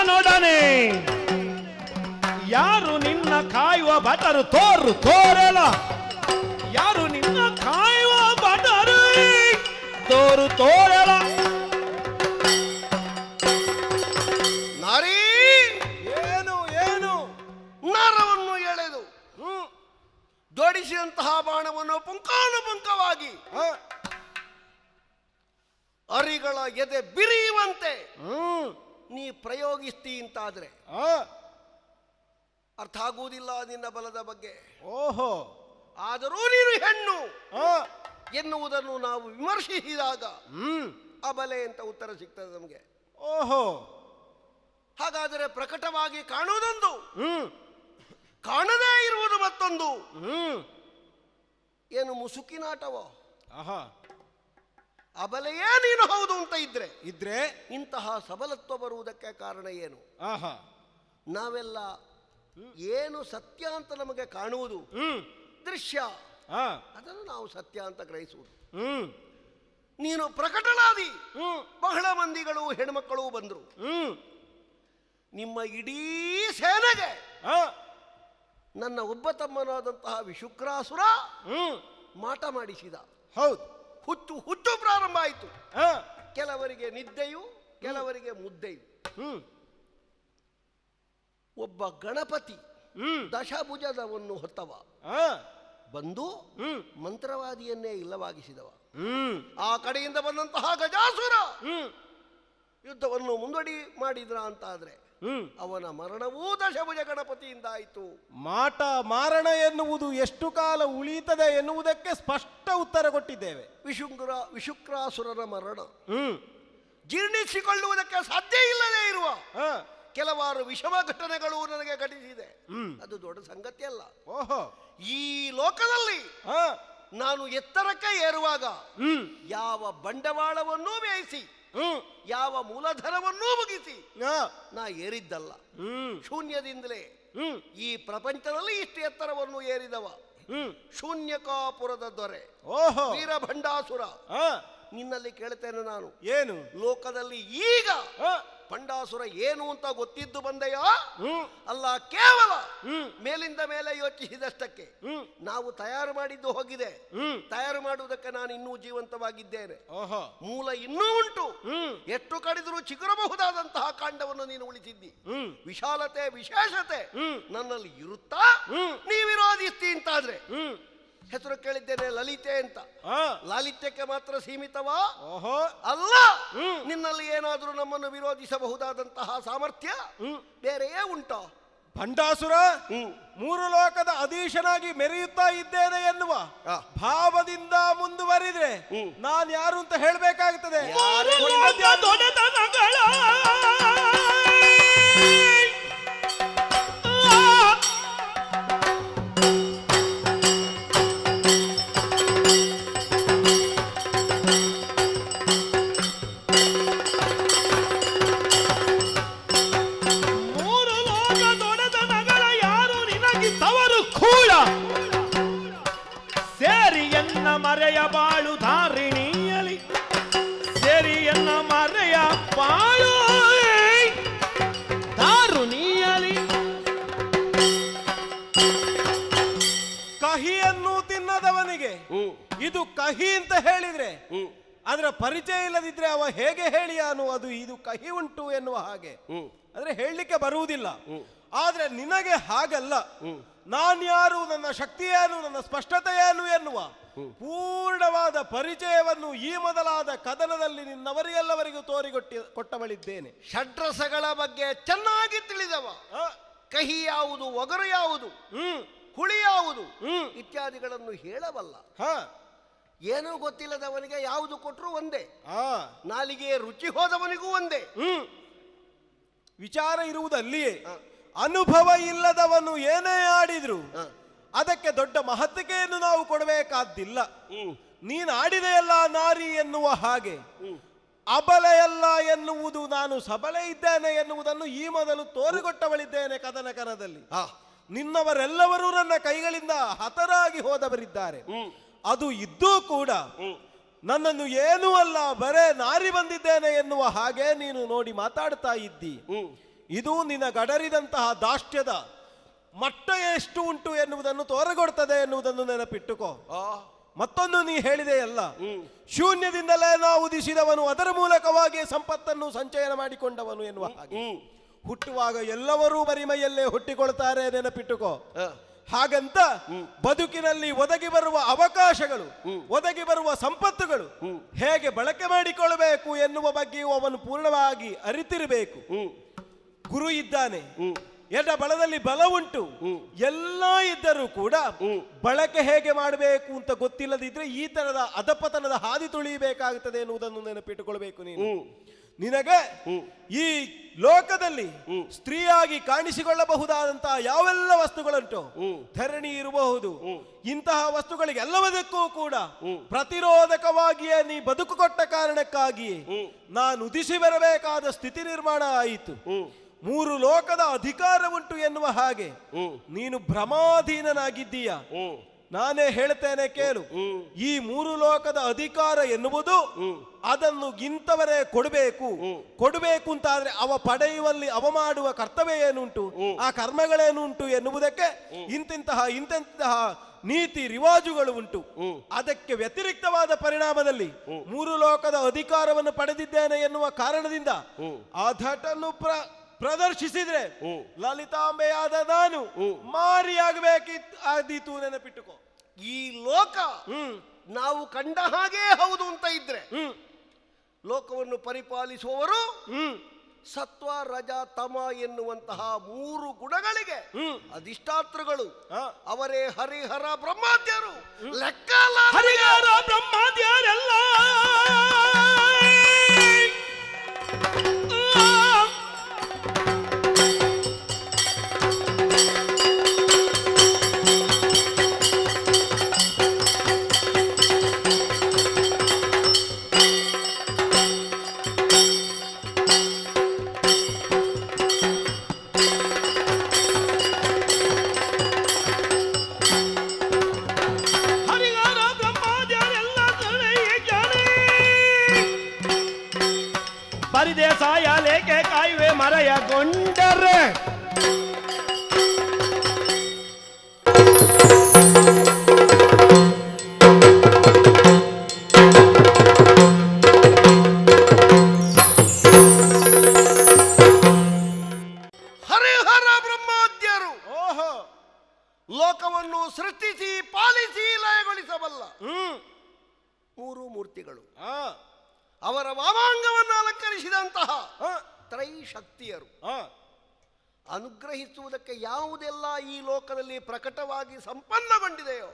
ನೊಡನೆ ಯಾರು ನಿನ್ನ ಕಾಯುವ ಭಟರು ತೋರೆಲ, ಯಾರು ನಿನ್ನ ಕಾಯುವ ಭಟರು ತೋರೆಲ. ನಾರೀ, ಏನು ನರವನ್ನು ಎಳೆದು ಜೋಡಿಸಿದಂತಹ ಬಾಣವನ್ನು ಪುಂಖಾನುಪುಂಖವಾಗಿ ಅರಿಗಳ ಎದೆ ಬಿರಿಯುವಂತೆ ನೀ ಪ್ರಯೋಗಿಸ್ತಿ ಅಂತಾದ್ರೆ ಅರ್ಥ ಆಗುವುದಿಲ್ಲ ನಿನ್ನ ಬಲದ ಬಗ್ಗೆ. ಓಹೋ, ಆದರೂ ನೀನು ಹೆಣ್ಣು ಎನ್ನುವುದನ್ನು ನಾವು ವಿಮರ್ಶಿಸಿದಾಗ ಅಬಲೆ ಅಂತ ಉತ್ತರ ಸಿಗ್ತದೆ ನಮಗೆ. ಓಹೋ, ಹಾಗಾದರೆ ಪ್ರಕಟವಾಗಿ ಕಾಣುವುದೊಂದು, ಕಾಣದೇ ಇರುವುದು ಮತ್ತೊಂದು. ಹ್ಮ್ ಏನು ಮುಸುಕಿನಾಟವೋ? ಆಹಾ ಅಬಲೆಯೇ ನೀನು ಹೌದು ಅಂತ ಇದ್ರೆ ಇಂತಹ ಸಬಲತ್ವ ಬರುವುದಕ್ಕೆ ಕಾರಣ ಏನು? ಆಹಾ ನಾವೆಲ್ಲ ಏನು ಸತ್ಯ ಅಂತ ನಮಗೆ ಕಾಣುವುದು ದೃಶ್ಯ, ಅದನ್ನು ನಾವು ಸತ್ಯ ಅಂತ ಗ್ರಹಿಸುವುದು. ನೀನು ಪ್ರಕಟಣಾದಿ ಬಹಳ ಮಂದಿಗಳು ಹೆಣ್ಮಕ್ಕಳು ಬಂದರು. ನಿಮ್ಮ ಇಡೀ ಸೇನೆಗೆ ನನ್ನ ಒಬ್ಬ ತಮ್ಮನಾದಂತಹ ವಿಶುಕ್ರಾಸುರ ಮಾಟ ಮಾಡಿಸಿದ. ಹೌದು, ಹುಚ್ಚು ಹುಚ್ಚು ಪ್ರಾರಂಭ ಆಯಿತು. ಕೆಲವರಿಗೆ ನಿದ್ದೆಯು, ಕೆಲವರಿಗೆ ಮುದ್ದೆಯು. ಒಬ್ಬ ಗಣಪತಿ ದಶಭುಜದವನ್ನು ಹೊತ್ತವ ಬಂದು ಮಂತ್ರವಾದಿಯನ್ನೇ ಇಲ್ಲವಾಗಿಸಿದವ. ಆ ಕಡೆಯಿಂದ ಬಂದಂತಹ ಗಜಾಸುರ ಯುದ್ಧವನ್ನು ಮುಂದಡಿ ಮಾಡಿದ್ರ ಅಂತಾದ್ರೆ ಅವನ ಮರಣವೂ ದಶಭುಜ ಗಣಪತಿಯಿಂದ ಆಯಿತು. ಮಾಟ ಮಾರಣ ಎನ್ನುವುದು ಎಷ್ಟು ಕಾಲ ಉಳಿಯುತ್ತದೆ ಎನ್ನುವುದಕ್ಕೆ ಸ್ಪಷ್ಟ ಉತ್ತರ ಕೊಟ್ಟಿದ್ದೇವೆ. ವಿಶುಕ್ರಾಸುರನ ಮರಣ ಜೀರ್ಣಿಸಿಕೊಳ್ಳುವುದಕ್ಕೆ ಸಾಧ್ಯ ಇಲ್ಲದೆ ಇರುವ ಕೆಲವಾರು ವಿಷಮ ಘಟನೆಗಳು ನನಗೆ ಘಟಿಸಿದೆ. ಅದು ದೊಡ್ಡ ಸಂಗತಿ ಅಲ್ಲ. ಓಹೋ, ಈ ಲೋಕದಲ್ಲಿ ನಾನು ಎತ್ತರಕ್ಕೆ ಏರುವಾಗ ಯಾವ ಬಂಡವಾಳವನ್ನೂ ವ್ಯಯಿಸಿ ಯಾವ ಮೂಲಧನವನ್ನೂ ಮುಗಿಸಿ ನಾ ಏರಿದ್ದಲ್ಲ. ಶೂನ್ಯದಿಂದಲೇ ಈ ಪ್ರಪಂಚದಲ್ಲಿ ಇಷ್ಟು ಎತ್ತರವನ್ನು ಏರಿದವ ಶೂನ್ಯಕಾಪುರದ ದೊರೆ ವೀರಭಂಡಾಸುರ. ನಿನ್ನಲ್ಲಿ ಕೇಳ್ತೇನೆ ನಾನು, ಏನು ಲೋಕದಲ್ಲಿ ಈಗ ಭಂಡಾಸುರ ಏನು ಅಂತ ಗೊತ್ತಿದ್ದು ಬಂದೆಯೋ? ಅಲ್ಲ, ಕೇವಲ ಮೇಲಿಂದ ಮೇಲೆ ಯೋಚಿಸಿದಷ್ಟಕ್ಕೆ ನಾವು ತಯಾರು ಮಾಡಿದ್ದು ಹೋಗಿದೆ. ತಯಾರು ಮಾಡುವುದಕ್ಕೆ ನಾನು ಇನ್ನೂ ಜೀವಂತವಾಗಿದ್ದೇನೆ. ಮೂಲ ಇನ್ನೂ ಉಂಟು. ಎಷ್ಟು ಕಡಿದರೂ ಚಿಗುರಬಹುದಾದಂತಹ ಕಾಂಡವನ್ನು ನೀನು ಉಳಿಸಿದ್ದಿ. ವಿಶಾಲತೆ ವಿಶೇಷತೆ ನನ್ನಲ್ಲಿ ಇರುತ್ತಾ ನೀ ವಿರೋಧಿಸ್ತಿ ಅಂತಾದ್ರೆ ಹೆಸರು ಕೇಳಿದ್ದೇನೆ, ಲಲಿತೆ ಅಂತ. ಲಾಲಿತ್ಯಕ್ಕೆ ಮಾತ್ರ ಸೀಮಿತವಾ? ಅಲ್ಲ, ನಿನ್ನಲ್ಲಿ ಏನಾದರೂ ನಮ್ಮನ್ನು ವಿರೋಧಿಸಬಹುದಾದಂತಹ ಸಾಮರ್ಥ್ಯ ಬೇರೆಯೇ ಉಂಟೋ? ಭಂಡಾಸುರ ಮೂರು ಲೋಕದ ಅಧೀಶನಾಗಿ ಮೆರೆಯುತ್ತಾ ಇದ್ದೇನೆ ಎನ್ನುವ ಭಾವದಿಂದ ಮುಂದುವರಿದ್ರೆ ನಾನು ಯಾರು ಅಂತ ಹೇಳಬೇಕಾಗುತ್ತದೆ. ಮರೆಯ ಬಾಳು ಧಾರಿಣಿಯಲಿ ಸೇರಿಯನ್ನ ಮರೆಯ ಬಾಳು ಧಾರುಣಿಯಲಿ. ಕಹಿಯನ್ನು ತಿನ್ನದವನಿಗೆ ಇದು ಕಹಿ ಅಂತ ಹೇಳಿದ್ರೆ ಅದರ ಪರಿಚಯ ಇಲ್ಲದಿದ್ರೆ ಅವ ಹೇಗೆ ಹೇಳಿಯಾನು ಅದು ಇದು ಕಹಿ ಉಂಟು ಎನ್ನುವ ಹಾಗೆ ಅಂದ್ರೆ ಹೇಳಲಿಕ್ಕೆ ಬರುವುದಿಲ್ಲ. ಆದ್ರೆ ನಿನಗೆ ಹಾಗಲ್ಲ. ನಾನ್ಯಾರು, ನನ್ನ ಶಕ್ತಿಯೇನು, ನನ್ನ ಸ್ಪಷ್ಟತೆಯೇನು ಎನ್ನುವ ಪೂರ್ಣವಾದ ಪರಿಚಯವನ್ನು ಈ ಮೊದಲಾದ ಕದನದಲ್ಲಿ ನಿನ್ನವರಿಗೆಲ್ಲವರಿಗೂ ಕೊಟ್ಟವಳಿದ್ದೇನೆ. ಷಡ್ರಸಗಳ ಬಗ್ಗೆ ಚೆನ್ನಾಗಿ ತಿಳಿದವ. ಕಹಿ ಯಾವುದು, ಒಗರು ಯಾವುದು, ಹುಳಿ ಯಾವುದು ಇತ್ಯಾದಿಗಳನ್ನು ಹೇಳಬಲ್ಲ. ಏನೂ ಗೊತ್ತಿಲ್ಲದವನಿಗೆ ಯಾವುದು ಕೊಟ್ಟರು ಒಂದೇ, ನಾಲಿಗೆ ರುಚಿ ಹೋದವನಿಗೂ ಒಂದೇ. ವಿಚಾರ ಇರುವುದು ಅಲ್ಲಿಯೇ. ಅನುಭವ ಇಲ್ಲದವನು ಏನೇ ಆಡಿದ್ರು ಅದಕ್ಕೆ ದೊಡ್ಡ ಮಹತ್ವತೆಯನ್ನು ನಾವು ಕೊಡಬೇಕಾದ್ದಿಲ್ಲ. ನೀನು ಆಡಿದೆಯಲ್ಲ ನಾರಿ ಎನ್ನುವ ಹಾಗೆ ಅಬಲೆಯಲ್ಲ ಎನ್ನುವುದು ನಾನು ಸಬಲೆ ಇದ್ದೇನೆ ಎನ್ನುವುದನ್ನು ಈ ಮೊದಲು ತೋರಿಕೊಟ್ಟವಳಿದ್ದೇನೆ ಕದನಕರದಲ್ಲಿ. ನಿನ್ನವರೆಲ್ಲವರೂ ನನ್ನ ಕೈಗಳಿಂದ ಹತರಾಗಿ ಹೋದವರಿದ್ದಾರೆ. ಅದು ಇದ್ದೂ ಕೂಡ ನನ್ನನ್ನು ಏನೂ ಅಲ್ಲ, ಬರೇ ನಾರಿ ಬಂದಿದ್ದೇನೆ ಎನ್ನುವ ಹಾಗೆ ನೀನು ನೋಡಿ ಮಾತಾಡ್ತಾ ಇದ್ದಿ. ಇದು ನಿನ್ನ ಗಡರಿದಂತಹ ದಾಷ್ಟ್ಯದ ಮಟ್ಟ ಎಷ್ಟು ಉಂಟು ಎನ್ನುವುದನ್ನು ತೋರಗೊಡ್ತದೆ ಎನ್ನುವುದನ್ನು ನೆನಪಿಟ್ಟುಕೋ. ಮತ್ತೊಂದು ನೀ ಹೇಳಿದೆಯಲ್ಲ, ಶೂನ್ಯದಿಂದಲೇ ನಾವು ಉದಿಸಿದವನು, ಅದರ ಮೂಲಕವಾಗಿ ಸಂಪತ್ತನ್ನು ಸಂಚಯನ ಮಾಡಿಕೊಂಡವನು ಎನ್ನುವ ಹಾಗೆ. ಹುಟ್ಟುವಾಗ ಎಲ್ಲವರೂ ಬರಿಮೈಯಲ್ಲೇ ಹುಟ್ಟಿಕೊಳ್ತಾರೆ, ನೆನಪಿಟ್ಟುಕೋ. ಹಾಗಂತ ಬದುಕಿನಲ್ಲಿ ಒದಗಿ ಬರುವ ಅವಕಾಶಗಳು, ಒದಗಿ ಬರುವ ಸಂಪತ್ತುಗಳು ಹೇಗೆ ಬಳಕೆ ಮಾಡಿಕೊಳ್ಳಬೇಕು ಎನ್ನುವ ಬಗ್ಗೆಯೂ ಅವನು ಪೂರ್ಣವಾಗಿ ಅರಿತಿರಬೇಕು. ಗುರು ಇದ್ದಾನೆ, ಎಡ ಬಲದಲ್ಲಿ ಬಲ ಉಂಟು, ಎಲ್ಲ ಇದ್ದರೂ ಕೂಡ ಬಳಕೆ ಹೇಗೆ ಮಾಡಬೇಕು ಅಂತ ಗೊತ್ತಿಲ್ಲದಿದ್ರೆ ಈ ತರದ ಅಧಪತನದ ಹಾದಿ ತುಳಿಯಬೇಕಾಗುತ್ತದೆ ಎನ್ನುವುದನ್ನು ನೆನಪಿಟ್ಟುಕೊಳ್ಬೇಕು ನೀನು. ನಿನಗೆ ಈ ಲೋಕದಲ್ಲಿ ಸ್ತ್ರೀಯಾಗಿ ಕಾಣಿಸಿಕೊಳ್ಳಬಹುದಾದಂತಹ ಯಾವೆಲ್ಲ ವಸ್ತುಗಳುಂಟು, ಧರಣಿ ಇರಬಹುದು, ಇಂತಹ ವಸ್ತುಗಳಿಗೆಲ್ಲವದಕ್ಕೂ ಕೂಡ ಪ್ರತಿರೋಧಕವಾಗಿಯೇ ನೀ ಬದುಕು ಕೊಟ್ಟ ಕಾರಣಕ್ಕಾಗಿಯೇ ನಾನು ಉದಿಸಿ ಬರಬೇಕಾದ ಸ್ಥಿತಿ ನಿರ್ಮಾಣ ಆಯಿತು. 3 ಲೋಕದ ಅಧಿಕಾರ ಉಂಟು ಎನ್ನುವ ಹಾಗೆ ನೀನು ಭ್ರಮಾಧೀನನಾಗಿದ್ದೀಯ. ನಾನೇ ಹೇಳ್ತೇನೆ ಕೇಳು. ಈ 3 ಲೋಕದ ಅಧಿಕಾರ ಎನ್ನುವುದು ಅದನ್ನು ಇಂಥವರೇ ಕೊಡಬೇಕು ಅಂತಾದ್ರೆ ಅವ ಪಡೆಯುವಲ್ಲಿ ಅವ ಮಾಡುವ ಕರ್ತವ್ಯ ಏನುಂಟು, ಆ ಕರ್ಮಗಳೇನುಂಟು ಎನ್ನುವುದಕ್ಕೆ ಇಂತೆಂತಹ ನೀತಿ ರಿವಾಜುಗಳು ಉಂಟು. ಅದಕ್ಕೆ ವ್ಯತಿರಿಕ್ತವಾದ ಪರಿಣಾಮದಲ್ಲಿ 3 ಲೋಕದ ಅಧಿಕಾರವನ್ನು ಪಡೆದಿದ್ದೇನೆ ಎನ್ನುವ ಕಾರಣದಿಂದ ಆ ಧಟನ್ನು ಪ್ರದರ್ಶಿಸಿದ್ರೆ ಲಲಿತಾಂಬೆಯಾದ ನಾನು ಮಾರಿಯಾಗಬೇಕಿತ್ತು. ನೆನಪಿಟ್ಟುಕೋ. ಈ ಲೋಕ ನಾವು ಕಂಡ ಹಾಗೆ ಹೌದು ಅಂತ ಇದ್ರೆ ಲೋಕವನ್ನು ಪರಿಪಾಲಿಸುವವರು ಸತ್ವ ರಜ ತಮ ಎನ್ನುವಂತಹ 3 ಗುಣಗಳಿಗೆ ಅಧಿಷ್ಠಾತೃಗಳು ಅವರೇ ಹರಿಹರ ಬ್ರಹ್ಮಾದ್ಯರು. ಲೆಕ್ಕ ಹರಿಹರ ಬ್ರಹ್ಮಾದ್ಯರೆಲ್ಲ ಪರಿದೇಸಾಯ ಲೇಕೆ ಕಾಯುವೆ ಮರೆಯಗೊಂಡರೆ ಹರಿಹರ ಬ್ರಹ್ಮಾದ್ಯರು ಲೋಕವನ್ನು ಸೃಷ್ಟಿಸಿ ಪಾಲಿಸಿ ಲಯಗೊಳಿಸಬಲ್ಲ 3 ಮೂರ್ತಿಗಳು. ಅವರ ವಾಮಾಂಗವನ್ನು ಅಲಂಕರಿಸಿದಂತಹ ತ್ರೈಶಕ್ತಿಯರು ಅನುಗ್ರಹಿಸುವುದಕ್ಕೆ ಯಾವುದೆಲ್ಲ ಈ ಲೋಕದಲ್ಲಿ ಪ್ರಕಟವಾಗಿ ಸಂಪನ್ನಗೊಂಡಿದೆಯೋ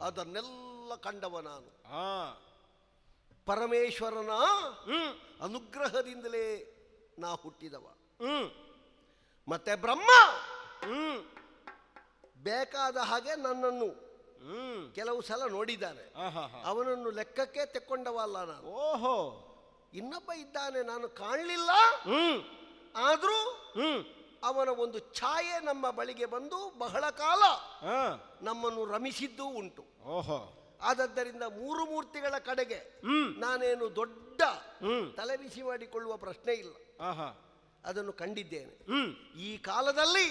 ಅದನ್ನೆಲ್ಲ ಕಂಡವ ನಾನು. ಪರಮೇಶ್ವರನ ಅನುಗ್ರಹದಿಂದಲೇ ನಾ ಹುಟ್ಟಿದವ. ಮತ್ತೆ ಬ್ರಹ್ಮ ಬೇಕಾದ ಹಾಗೆ ನನ್ನನ್ನು ಕೆಲವು ಸಲ ನೋಡಿದ್ದಾನೆ. ಅವನನ್ನು ಲೆಕ್ಕಕ್ಕೆ ತೆಕ್ಕೊಂಡವಲ್ಲ ನಾನು. ಇನ್ನೊಬ್ಬ ಇದ್ದಾನೆ, ನಾನು ಕಾಣಲಿಲ್ಲ, ಆದ್ರೂ ಅವನ ಒಂದು ಛಾಯೆ ನಮ್ಮ ಬಳಿಗೆ ಬಂದು ಬಹಳ ಕಾಲ ನಮ್ಮನ್ನು ರಮಿಸಿದ್ದೂ ಉಂಟು. ಆದದ್ದರಿಂದ 3 ಮೂರ್ತಿಗಳ ಕಡೆಗೆ ನಾನೇನು ದೊಡ್ಡ ತಲೆಬಿಸಿ ಮಾಡಿಕೊಳ್ಳುವ ಪ್ರಶ್ನೆ ಇಲ್ಲ. ಅದನ್ನು ಕಂಡಿದ್ದೇನೆ. ಈ ಕಾಲದಲ್ಲಿ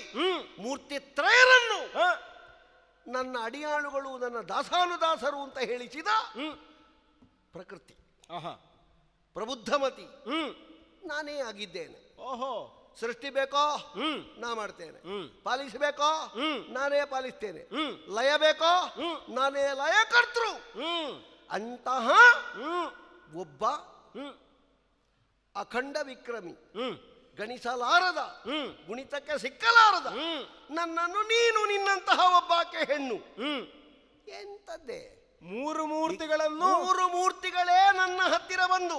ಮೂರ್ತಿ ತ್ರಯರನ್ನು ನನ್ನ ಅಡಿಯಾಳುಗಳು ನನ್ನ ದಾಸಾನುದಾಸರು ಅಂತ ಹೇಳಿಸಿದ ಪ್ರಕೃತಿ ಪ್ರಬುದ್ಧಮತಿ ನಾನೇ ಆಗಿದ್ದೇನೆ. ಸೃಷ್ಟಿ ಬೇಕೋ ನಾ ಮಾಡ್ತೇನೆ, ಪಾಲಿಸಬೇಕೋ ನಾನೇ ಪಾಲಿಸ್ತೇನೆ, ಲಯ ಬೇಕೋ ನಾನೇ ಲಯಕರ್ತೃ. ಅಂತಹ ಒಬ್ಬ ಅಖಂಡ ವಿಕ್ರಮಿ, ಗಣಿಸಲಾರದ, ಗುಣಿತಕ್ಕೆ ಸಿಕ್ಕಲಾರದ ನನ್ನನ್ನು ನೀನು ನಿನ್ನಂತಹ ಒಬ್ಬಾಕೆ ಹೆಣ್ಣು ಎಂತದ್ದೇ 3 ಮೂರ್ತಿಗಳನ್ನು 3 ಮೂರ್ತಿಗಳೇ ನನ್ನ ಹತ್ತಿರ ಬಂದು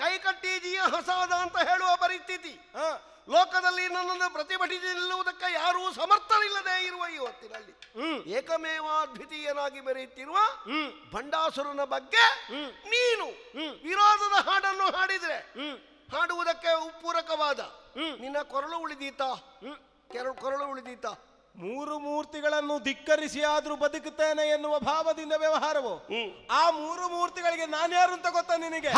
ಕೈಕಟ್ಟಿ ಜೀಯ ಹೊಸಾದ ಅಂತ ಹೇಳುವ ಪರಿಸ್ಥಿತಿ. ಲೋಕದಲ್ಲಿ ನನ್ನನ್ನು ಪ್ರತಿಭಟಿಸಿ ನಿಲ್ಲುವುದಕ್ಕೆ ಯಾರೂ ಸಮರ್ಥರಿಲ್ಲದೆ ಇರುವ ಈ ಹೊತ್ತಿನಲ್ಲಿ ಏಕಮೇವಾದ್ವಿತೀಯನಾಗಿ ಮೆರೆಯುತ್ತಿರುವ ಭಂಡಾಸುರನ ಬಗ್ಗೆ ನೀನು ವಿರೋಧದ ಹಾಡನ್ನು ಹಾಡಿದ್ರೆ ಹಾಡುವುದಕ್ಕೆ ಪೂರಕವಾದ ನಿನ್ನ ಕೊರಳು ಉಳಿದೀತಾ? ಕೊರಳು ಉಳಿದೀತಾ? 3 ಮೂರ್ತಿಗಳನ್ನು ಧಿಕ್ಕರಿಸಿ ಆದ್ರೂ ಬದುಕುತ್ತೇನೆ ಎನ್ನುವ ಭಾವದಿಂದ ವ್ಯವಹಾರವು. ಆ 3 ಮೂರ್ತಿಗಳಿಗೆ ನಾನ್ಯಾರು ಅಂತ ಗೊತ್ತಾ ನಿನಗೆ?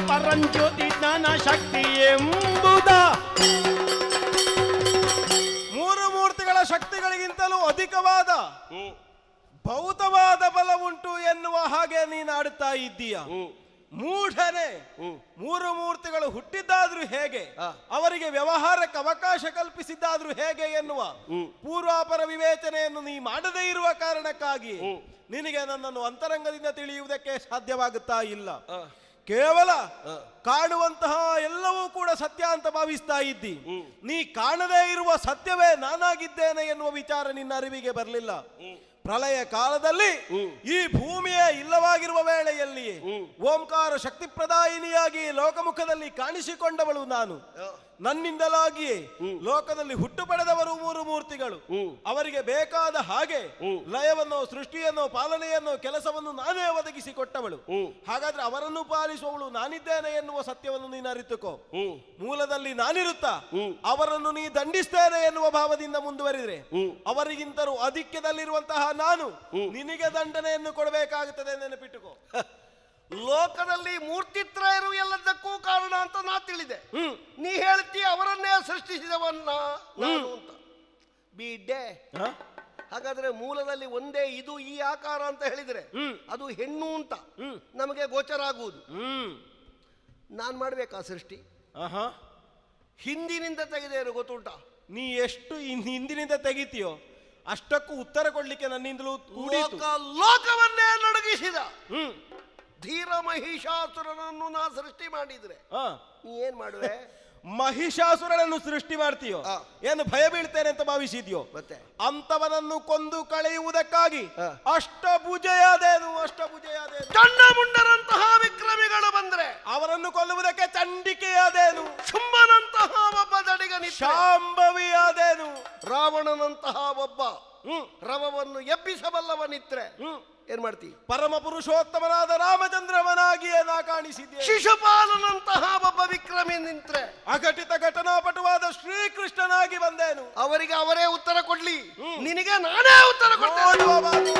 ಪರಂಜ್ಯೋತಿ ಜ್ಞಾನ ಶಕ್ತಿ ಎಂಬುದ 3 ಮೂರ್ತಿಗಳ ಶಕ್ತಿಗಳಿಗಿಂತಲೂ ಅಧಿಕವಾದ ಭೌತವಾದ ಬಲ ಉಂಟು ಎನ್ನುವ ಹಾಗೆ ನೀನು ಆಡುತ್ತಾ ಇದ್ದೀಯ. ಮೂಢನೆ, ಮೂರು ಮೂರ್ತಿಗಳು ಹುಟ್ಟಿದ್ದಾದ್ರೂ ಹೇಗೆ, ಅವರಿಗೆ ವ್ಯವಹಾರಕ್ಕೆ ಅವಕಾಶ ಕಲ್ಪಿಸಿದ್ದಾದ್ರೂ ಹೇಗೆ ಎನ್ನುವ ಪೂರ್ವಾಪರ ವಿವೇಚನೆಯನ್ನು ನೀ ಮಾಡದೇ ಇರುವ ಕಾರಣಕ್ಕಾಗಿ ನಿನಗೆ ನನ್ನನ್ನು ಅಂತರಂಗದಿಂದ ತಿಳಿಯುವುದಕ್ಕೆ ಸಾಧ್ಯವಾಗುತ್ತಾ ಇಲ್ಲ. ಕೇವಲ ಕಾಣುವಂತಹ ಎಲ್ಲವೂ ಕೂಡ ಸತ್ಯ ಅಂತ ಭಾವಿಸ್ತಾ ಇದ್ದಿ. ನೀ ಕಾಣದೇ ಇರುವ ಸತ್ಯವೇ ನಾನಾಗಿದ್ದೇನೆ ಎನ್ನುವ ವಿಚಾರ ನಿನ್ನ ಅರಿವಿಗೆ ಬರಲಿಲ್ಲ. ಪ್ರಳಯ ಕಾಲದಲ್ಲಿ ಈ ಭೂಮಿಯೇ ಇಲ್ಲವಾಗಿರುವ ವೇಳೆಯಲ್ಲಿಯೇ ಓಂಕಾರ ಶಕ್ತಿ ಪ್ರದಾಯಿನಿಯಾಗಿ ಲೋಕಮುಖದಲ್ಲಿ ಕಾಣಿಸಿಕೊಂಡವಳು ನಾನು. ನನ್ನಿಂದಲಾಗಿಯೇ ಲೋಕದಲ್ಲಿ ಹುಟ್ಟು ಪಡೆದವರು ಮೂರು ಮೂರ್ತಿಗಳು. ಅವರಿಗೆ ಬೇಕಾದ ಹಾಗೆ ಲಯವನ್ನು, ಸೃಷ್ಟಿಯನ್ನು, ಪಾಲನೆಯನ್ನು, ಕೆಲಸವನ್ನು ನಾನೇ ಒದಗಿಸಿಕೊಟ್ಟವಳು. ಹಾಗಾದ್ರೆ ಅವರನ್ನು ಪಾಲಿಸುವವಳು ನಾನಿದ್ದೇನೆ ಎನ್ನುವ ಸತ್ಯವನ್ನು ನೀನು ಅರಿತುಕೋ. ಮೂಲದಲ್ಲಿ ನಾನಿರುತ್ತಾ ಅವರನ್ನು ನೀ ದಂಡಿಸ್ತೇನೆ ಎನ್ನುವ ಭಾವದಿಂದ ಮುಂದುವರಿದ್ರೆ ಅವರಿಗಿಂತಲೂ ಅಧಿಕ್ಯದಲ್ಲಿರುವಂತಹ ನಾನು ನಿನಗೆ ದಂಡನೆಯನ್ನು ಕೊಡಬೇಕಾಗುತ್ತದೆ, ನೆನಪಿಟ್ಟುಕೋ. ಲೋಕದಲ್ಲಿ ಮೂರ್ತಿತ್ರಯರು ಎಲ್ಲದಕ್ಕೂ ಕಾರಣ ಅಂತ ನಾ ತಿಳಿದೆ. ನೀ ಹೇಳ್ತಿ ಅವರನ್ನೇ ಸೃಷ್ಟಿಸಿದವನ್ನ ನಾನು ಅಂತ. ಬಿಡ್ಡೆ. ಹಾಗಾದ್ರೆ ಮೂಲದಲ್ಲಿ ಒಂದೇ ಇದು ಈ ಆಕಾರ ಅಂತ ಹೇಳಿದ್ರೆ ಅದು ಹೆಣ್ಣು ಅಂತ ನಮಗೆ ಗೋಚರ ಆಗುವುದು. ನಾನ್ ಮಾಡ್ಬೇಕಾ ಸೃಷ್ಟಿ? ಹಿಂದಿನಿಂದ ತೆಗೆದೇನು ಗೊತ್ತುಂಟಾ? ನೀ ಎಷ್ಟು ಹಿಂದಿನಿಂದ ತೆಗಿತೀಯೋ ಅಷ್ಟಕ್ಕೂ ಉತ್ತರ ಕೊಡ್ಲಿಕ್ಕೆ ನನ್ನಿಂದಲೂ ಲೋಕವನ್ನೇ ನಡಗಿಸಿದ ಧೀರ ಮಹಿಷಾಸುರನನ್ನು ನಾ ಸೃಷ್ಟಿ ಮಾಡಿದ್ರೆ ನೀ ಏನ್ ಮಾಡುವೆ? ಮಹಿಷಾಸುರನನ್ನು ಸೃಷ್ಟಿ ಮಾಡ್ತೀಯೋ? ಏನು ಭಯ ಬೀಳ್ತೇನೆ ಅಂತ ಭಾವಿಸಿದ್ಯೋ? ಮತ್ತೆ ಅಂತವನನ್ನು ಕೊಂದು ಕಳೆಯುವುದಕ್ಕಾಗಿ ಅಷ್ಟಭುಜೆಯಾದೇನು ಚಂಡಮುಂಡರಂತಹ ವಿಕ್ರಮಿಗಳು ಬಂದ್ರೆ ಅವರನ್ನು ಕೊಲ್ಲುವುದಕ್ಕೆ ಚಂಡಿಕೆಯಾದೇನು? ಶುಂಭನಂತಹ ಒಬ್ಬ ದಡಿಗನಿ, ಶಾಂಭವಿಯಾದೇನು? ರಾವಣನಂತಹ ಒಬ್ಬ ರವವನ್ನು ಎಬ್ಬಿಸಬಲ್ಲವನಿದ್ರೆ ಏನ್ ಮಾಡ್ತಿ? ಪರಮ ಪುರುಷೋತ್ತಮನಾದ ರಾಮಚಂದ್ರವನಾಗಿಯೇ ನಾ ಕಾಣಿಸಿದ್ದೆ. ಶಿಶುಪಾಲನಂತಹ ಒಬ್ಬ ವಿಕ್ರಮಿ ನಿಂತ್ರೆ ಅಘಟಿತ ಘಟನಾಪಟುವಾದ ಶ್ರೀಕೃಷ್ಣನಾಗಿ ಬಂದೇನು. ಅವರಿಗೆ ಅವರೇ ಉತ್ತರ ಕೊಡ್ಲಿ, ನಿನಗೆ ನಾನೇ ಉತ್ತರ ಕೊಡ್ತೇನೆ.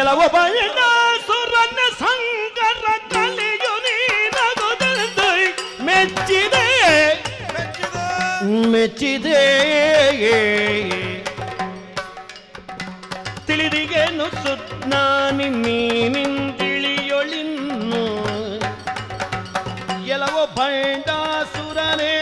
ಎಲವ ಬಯಣ ಸುರನ ಸಂಗರ ಕಲಿಯು ನೀನಗುದಂದು ಮೆಚ್ಚಿದೆ ತಿಳಿದಿಗೇನು ಸುಜ್ಞಾನಿ ನೀನಿಂದಿಳಿಯೊಳಿನ್ನು ಎಲವ ಭಂಡಾಸುರನೇ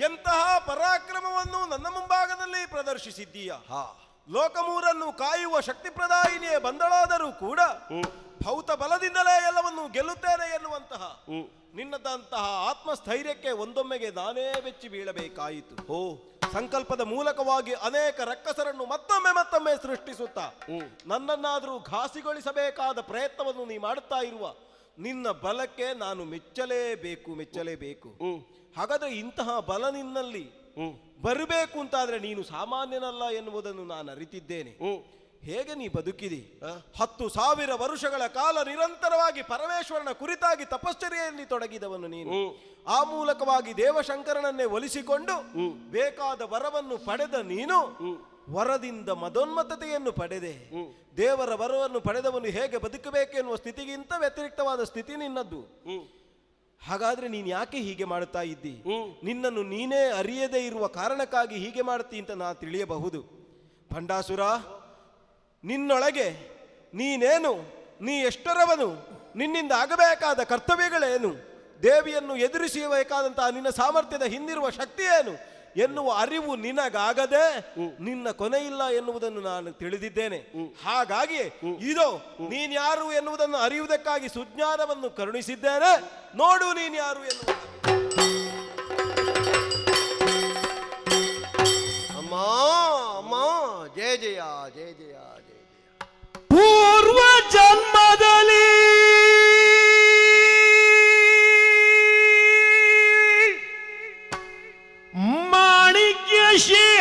ಎಂತಹ ಪರಾಕ್ರಮವನ್ನು ನನ್ನ ಮುಂಭಾಗದಲ್ಲಿ ಪ್ರದರ್ಶಿಸಿದ್ದೀಯ. ಲೋಕಮೂರನ್ನು ಕಾಯುವ ಶಕ್ತಿ ಪ್ರದಾಯಿನಿಯೇ ಬಂದಳಾದರೂ ಕೂಡ ಭೌತ ಬಲದಿಂದಲೇ ಎಲ್ಲವನ್ನು ಗೆಲ್ಲುತ್ತೇನೆ ಎನ್ನುವಂತಹ ನಿನ್ನದಂತಹ ಆತ್ಮಸ್ಥೈರ್ಯಕ್ಕೆ ಒಂದೊಮ್ಮೆಗೆ ನಾನೇ ಬೆಚ್ಚಿ ಬೀಳಬೇಕಾಯಿತು. ಸಂಕಲ್ಪದ ಮೂಲಕವಾಗಿ ಅನೇಕ ರಕ್ಕಸರನ್ನು ಮತ್ತೊಮ್ಮೆ ಸೃಷ್ಟಿಸುತ್ತಾ ನನ್ನನ್ನಾದರೂ ಘಾಸಿಗೊಳಿಸಬೇಕಾದ ಪ್ರಯತ್ನವನ್ನು ನೀ ಮಾಡುತ್ತಾ ಇರುವ ನಿನ್ನ ಬಲಕ್ಕೆ ನಾನು ಮೆಚ್ಚಲೇಬೇಕು. ಹಾಗಾದ್ರೆ ಇಂತಹ ಬಲ ನಿನ್ನಲ್ಲಿ ಬರಬೇಕು ಅಂತಾದ್ರೆ ನೀನು ಸಾಮಾನ್ಯನಲ್ಲ ಎನ್ನುವುದನ್ನು ನಾನು ಅರಿತಿದ್ದೇನೆ. ಹೇಗೆ ನೀ ಬದುಕಿದಿ? 10,000 ವರುಷಗಳ ಕಾಲ ನಿರಂತರವಾಗಿ ಪರಮೇಶ್ವರನ ಕುರಿತಾಗಿ ತಪಶ್ಚರ್ಯೆಯಲ್ಲಿ ತೊಡಗಿದವನು ನೀನು. ಆ ಮೂಲಕವಾಗಿ ದೇವಶಂಕರನನ್ನೇ ಒಲಿಸಿಕೊಂಡು ಬೇಕಾದ ವರವನ್ನು ಪಡೆದ ನೀನು ವರದಿಂದ ಮದೋನ್ಮತ್ತತೆಯನ್ನು ಪಡೆದೆ. ದೇವರ ವರವನ್ನು ಪಡೆದವನು ಹೇಗೆ ಬದುಕಬೇಕೆನ್ನುವ ಸ್ಥಿತಿಗಿಂತ ವ್ಯತಿರಿಕ್ತವಾದ ಸ್ಥಿತಿ ನಿನ್ನದ್ದು. ಹಾಗಾದ್ರೆ ನೀನ್ ಯಾಕೆ ಹೀಗೆ ಮಾಡುತ್ತಾ ಇದ್ದಿ? ನಿನ್ನನ್ನು ನೀನೇ ಅರಿಯದೇ ಇರುವ ಕಾರಣಕ್ಕಾಗಿ ಹೀಗೆ ಮಾಡುತ್ತಿ ಅಂತ ನಾ ತಿಳಿಯಬಹುದು. ಭಂಡಾಸುರ, ನಿನ್ನೊಳಗೆ ನೀನೇನು, ನೀ ಎಷ್ಟರವನು, ನಿನ್ನಿಂದ ಆಗಬೇಕಾದ ಕರ್ತವ್ಯಗಳೇನು, ದೇವಿಯನ್ನು ಎದುರಿಸಬೇಕಾದಂತಹ ನಿನ್ನ ಸಾಮರ್ಥ್ಯದ ಹಿಂದಿರುವ ಶಕ್ತಿ ಏನು ಎನ್ನುವ ಅರಿವು ನಿನಗಾಗದೆ ನಿನ್ನ ಕೊನೆಯಿಲ್ಲ ಎನ್ನುವುದನ್ನು ನಾನು ತಿಳಿದಿದ್ದೇನೆ. ಹಾಗಾಗಿ ಇದೋ ನೀನ್ ಯಾರು ಎನ್ನುವುದನ್ನು ಅರಿಯುವುದಕ್ಕಾಗಿ ಸುಜ್ಞಾನವನ್ನು ಕರುಣಿಸಿದ್ದೇನೆ. ನೋಡು ನೀನ್ ಯಾರು ಎನ್ನುವುದನ್ನು. ಅಮ್ಮ ಜಯ ಜಯ ಜಯ ಜಯ ಜಯ. ಪೂರ್ವ ಜನ್ಮದಲ್ಲಿ ಮಾಣಿಕ್ಯ ಶೇಖರನೆಂಬ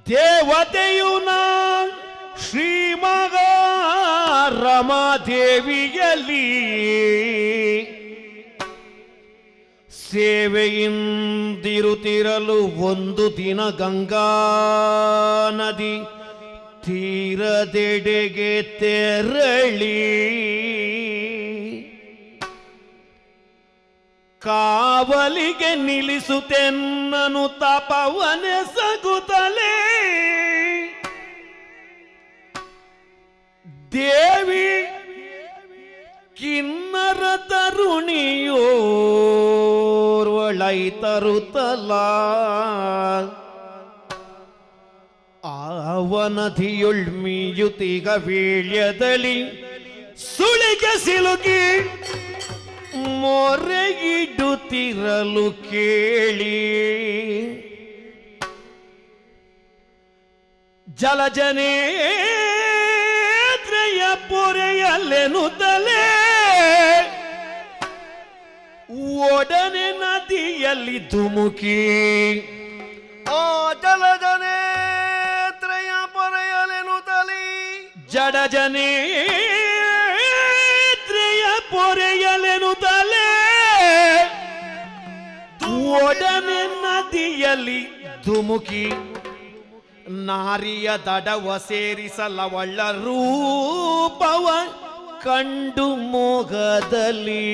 ದೇವತೆಯು ಶ್ರೀಮಗ ರಮಾದೇವಿಯಲ್ಲಿ ಸೇವೆಯಿಂದಿರುತ್ತಿರಲು ಒಂದು ದಿನ ಗಂಗಾ ನದಿ ತೀರದೆಡೆಗೆ ತೆರಳಿ ಕಾವಲಿಗೆ ನಿಲ್ಲಿಸುತ್ತೆನ್ನನು ತಪವನೆಸಗುತ್ತಲೇ ದೇವಿ ಕಿನ್ನರ ತರುಣಿಯೋರ್ವಳೈತರುತ್ತಲ ಆವನದಿಯೊಳ್ಮಿಯುತಿಗ ವೀಳ್ಯದಳಿ ಸುಳಿಗೆ ಸಿಲುಕಿ ಮೊರೆಗಿಡುತ್ತಿರಲು ಕೇಳಿ ಜಲಜನೇತ್ರಯ ಪೊರೆಯಲ್ಲೆನುತ್ತಲೇ ಒಡನೆ ನದಿಯಲ್ಲಿ ಧುಮುಕಿ ಆ ಜಲಜನೇತ್ರಯ ಪೊರೆಯಲೆನುತ್ತಲಿ ಜಡಜನೇತ್ರಯ ಪೊರೆಯಲೆನುತ್ತಲೇ ಒಡನೆ ನದಿಯಲ್ಲಿ ಧುಮುಕಿ ನಾರಿಯ ದಡವ ಸೇರಿಸಲವಳ್ಳ ರೂಪವ ಕಂಡು ಮೋಗದಲ್ಲಿ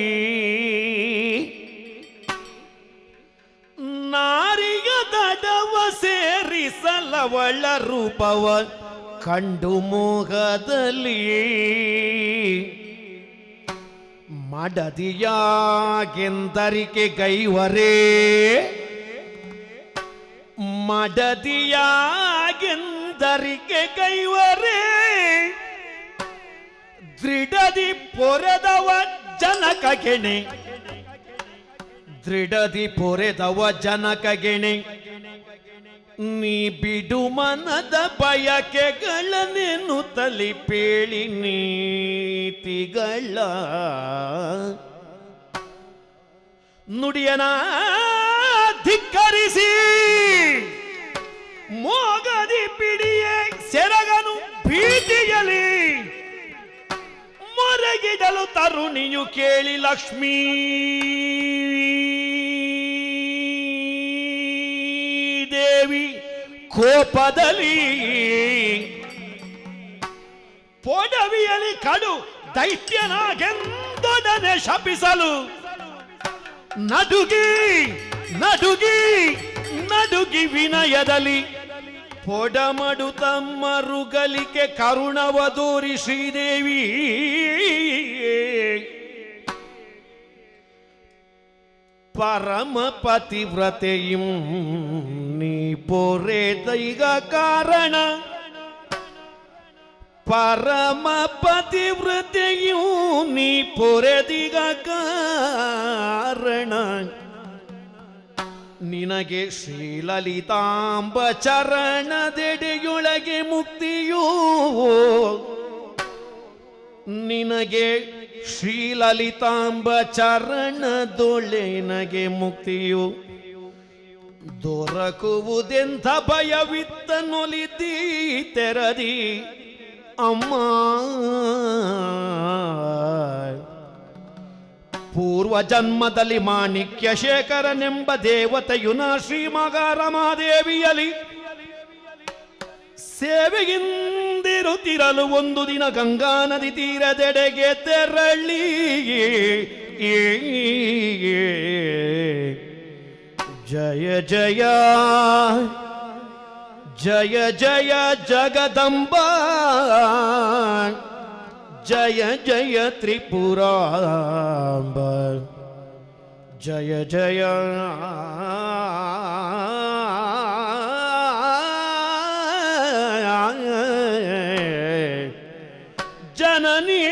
ನಾರಿಯ ದಡವ ಸೇರಿಸಲವಳ್ಳ ರೂಪವ ಕಂಡು ಮೋಗದಲ್ಲಿ ಮಡದಿಯಾಗೆಂದರಿಕೆ ಗೈವರೇ ಮಡದಿಯಾಗೆಂದರಿಕೆ ಗೈವರೇ ದೃಢದಿ ಪೊರೆದವ ಜನಕಗೆಣೆ ದೃಢದಿ ಪೊರೆದವ ಜನಕಗೆಣೆ ನೀ ಬಿಡು ಮನದ ಬಯಕೆಗಳನ್ನೇನು ತಲಿಪೇಳಿ ನೀತಿಗಳ ನುಡಿಯನ ಧಿಕ್ಕರಿಸಿ ಮೋಗದಿ ಪಿಡಿಯೇ ಸೆರಗನು ಭೀತಿಯಲಿ ಮೊರಗಿಡಲು ತರುಣಿಯು ಕೇಳಿ ಲಕ್ಷ್ಮೀ ದೇವಿ ಕೋಪದಲ್ಲಿ ಪೊಡವಿಯಲಿ ಕಡು ದೈತ್ಯನಾಗೆಂದೊಡನೆ ಶಪಿಸಲು ನಡುಗಿ ನಡುಗಿ ನಡುಗಿ ವಿನಯದಲ್ಲಿ ಪೊಡಮಡು ತಮ್ಮ ರುಗಲಿಕೆ ಕರುಣವ ದೋರಿ ಶ್ರೀದೇವಿ ಪರಮ ಪತಿವ್ರತೆಯಂ ನೀ ಪೊರೆದೈಗ ಕಾರಣ ಪರಮ ಪತಿವ್ರತೆಯೂ ನೀ ಪೊರೆದಿಗ ಕಾರಣ ನಿನಗೆ ಶ್ರೀಲಲಿತಾಂಬ ಚರಣದೆಡೆಯೊಳಗೆ ಮುಕ್ತಿಯೂ ನಿನಗೆ ಶ್ರೀಲಲಿತಾಂಬ ಚರಣದೊಳೆನಗೆ ಮುಕ್ತಿಯು ದೊರಕುವುದೆಂಥ ಭಯವಿತ್ತ ನೊಲಿದಿ ತೆರದಿ ಅಮ್ಮ ಪೂರ್ವ ಜನ್ಮದಲ್ಲಿ ಮಾಣಿಕ್ಯ ಶೇಖರನೆಂಬ ದೇವತೆಯುನ ಶ್ರೀಮಗಾರಮಾದೇವಿಯಲಿ ಸೇವೆಯಿಂದಿರುತ್ತಿರಲು ಒಂದು ದಿನ ಗಂಗಾ ನದಿ ತೀರದೆಡೆಗೆ ತೆರಳಿ ಜಯ ಜಯ ಜಯ ಜಯ ಜಗದಂಬ ಜಯ ಜಯ ತ್ರಿಪುರಾಂಬ ಜಯ ಜಯ ಜನನಿ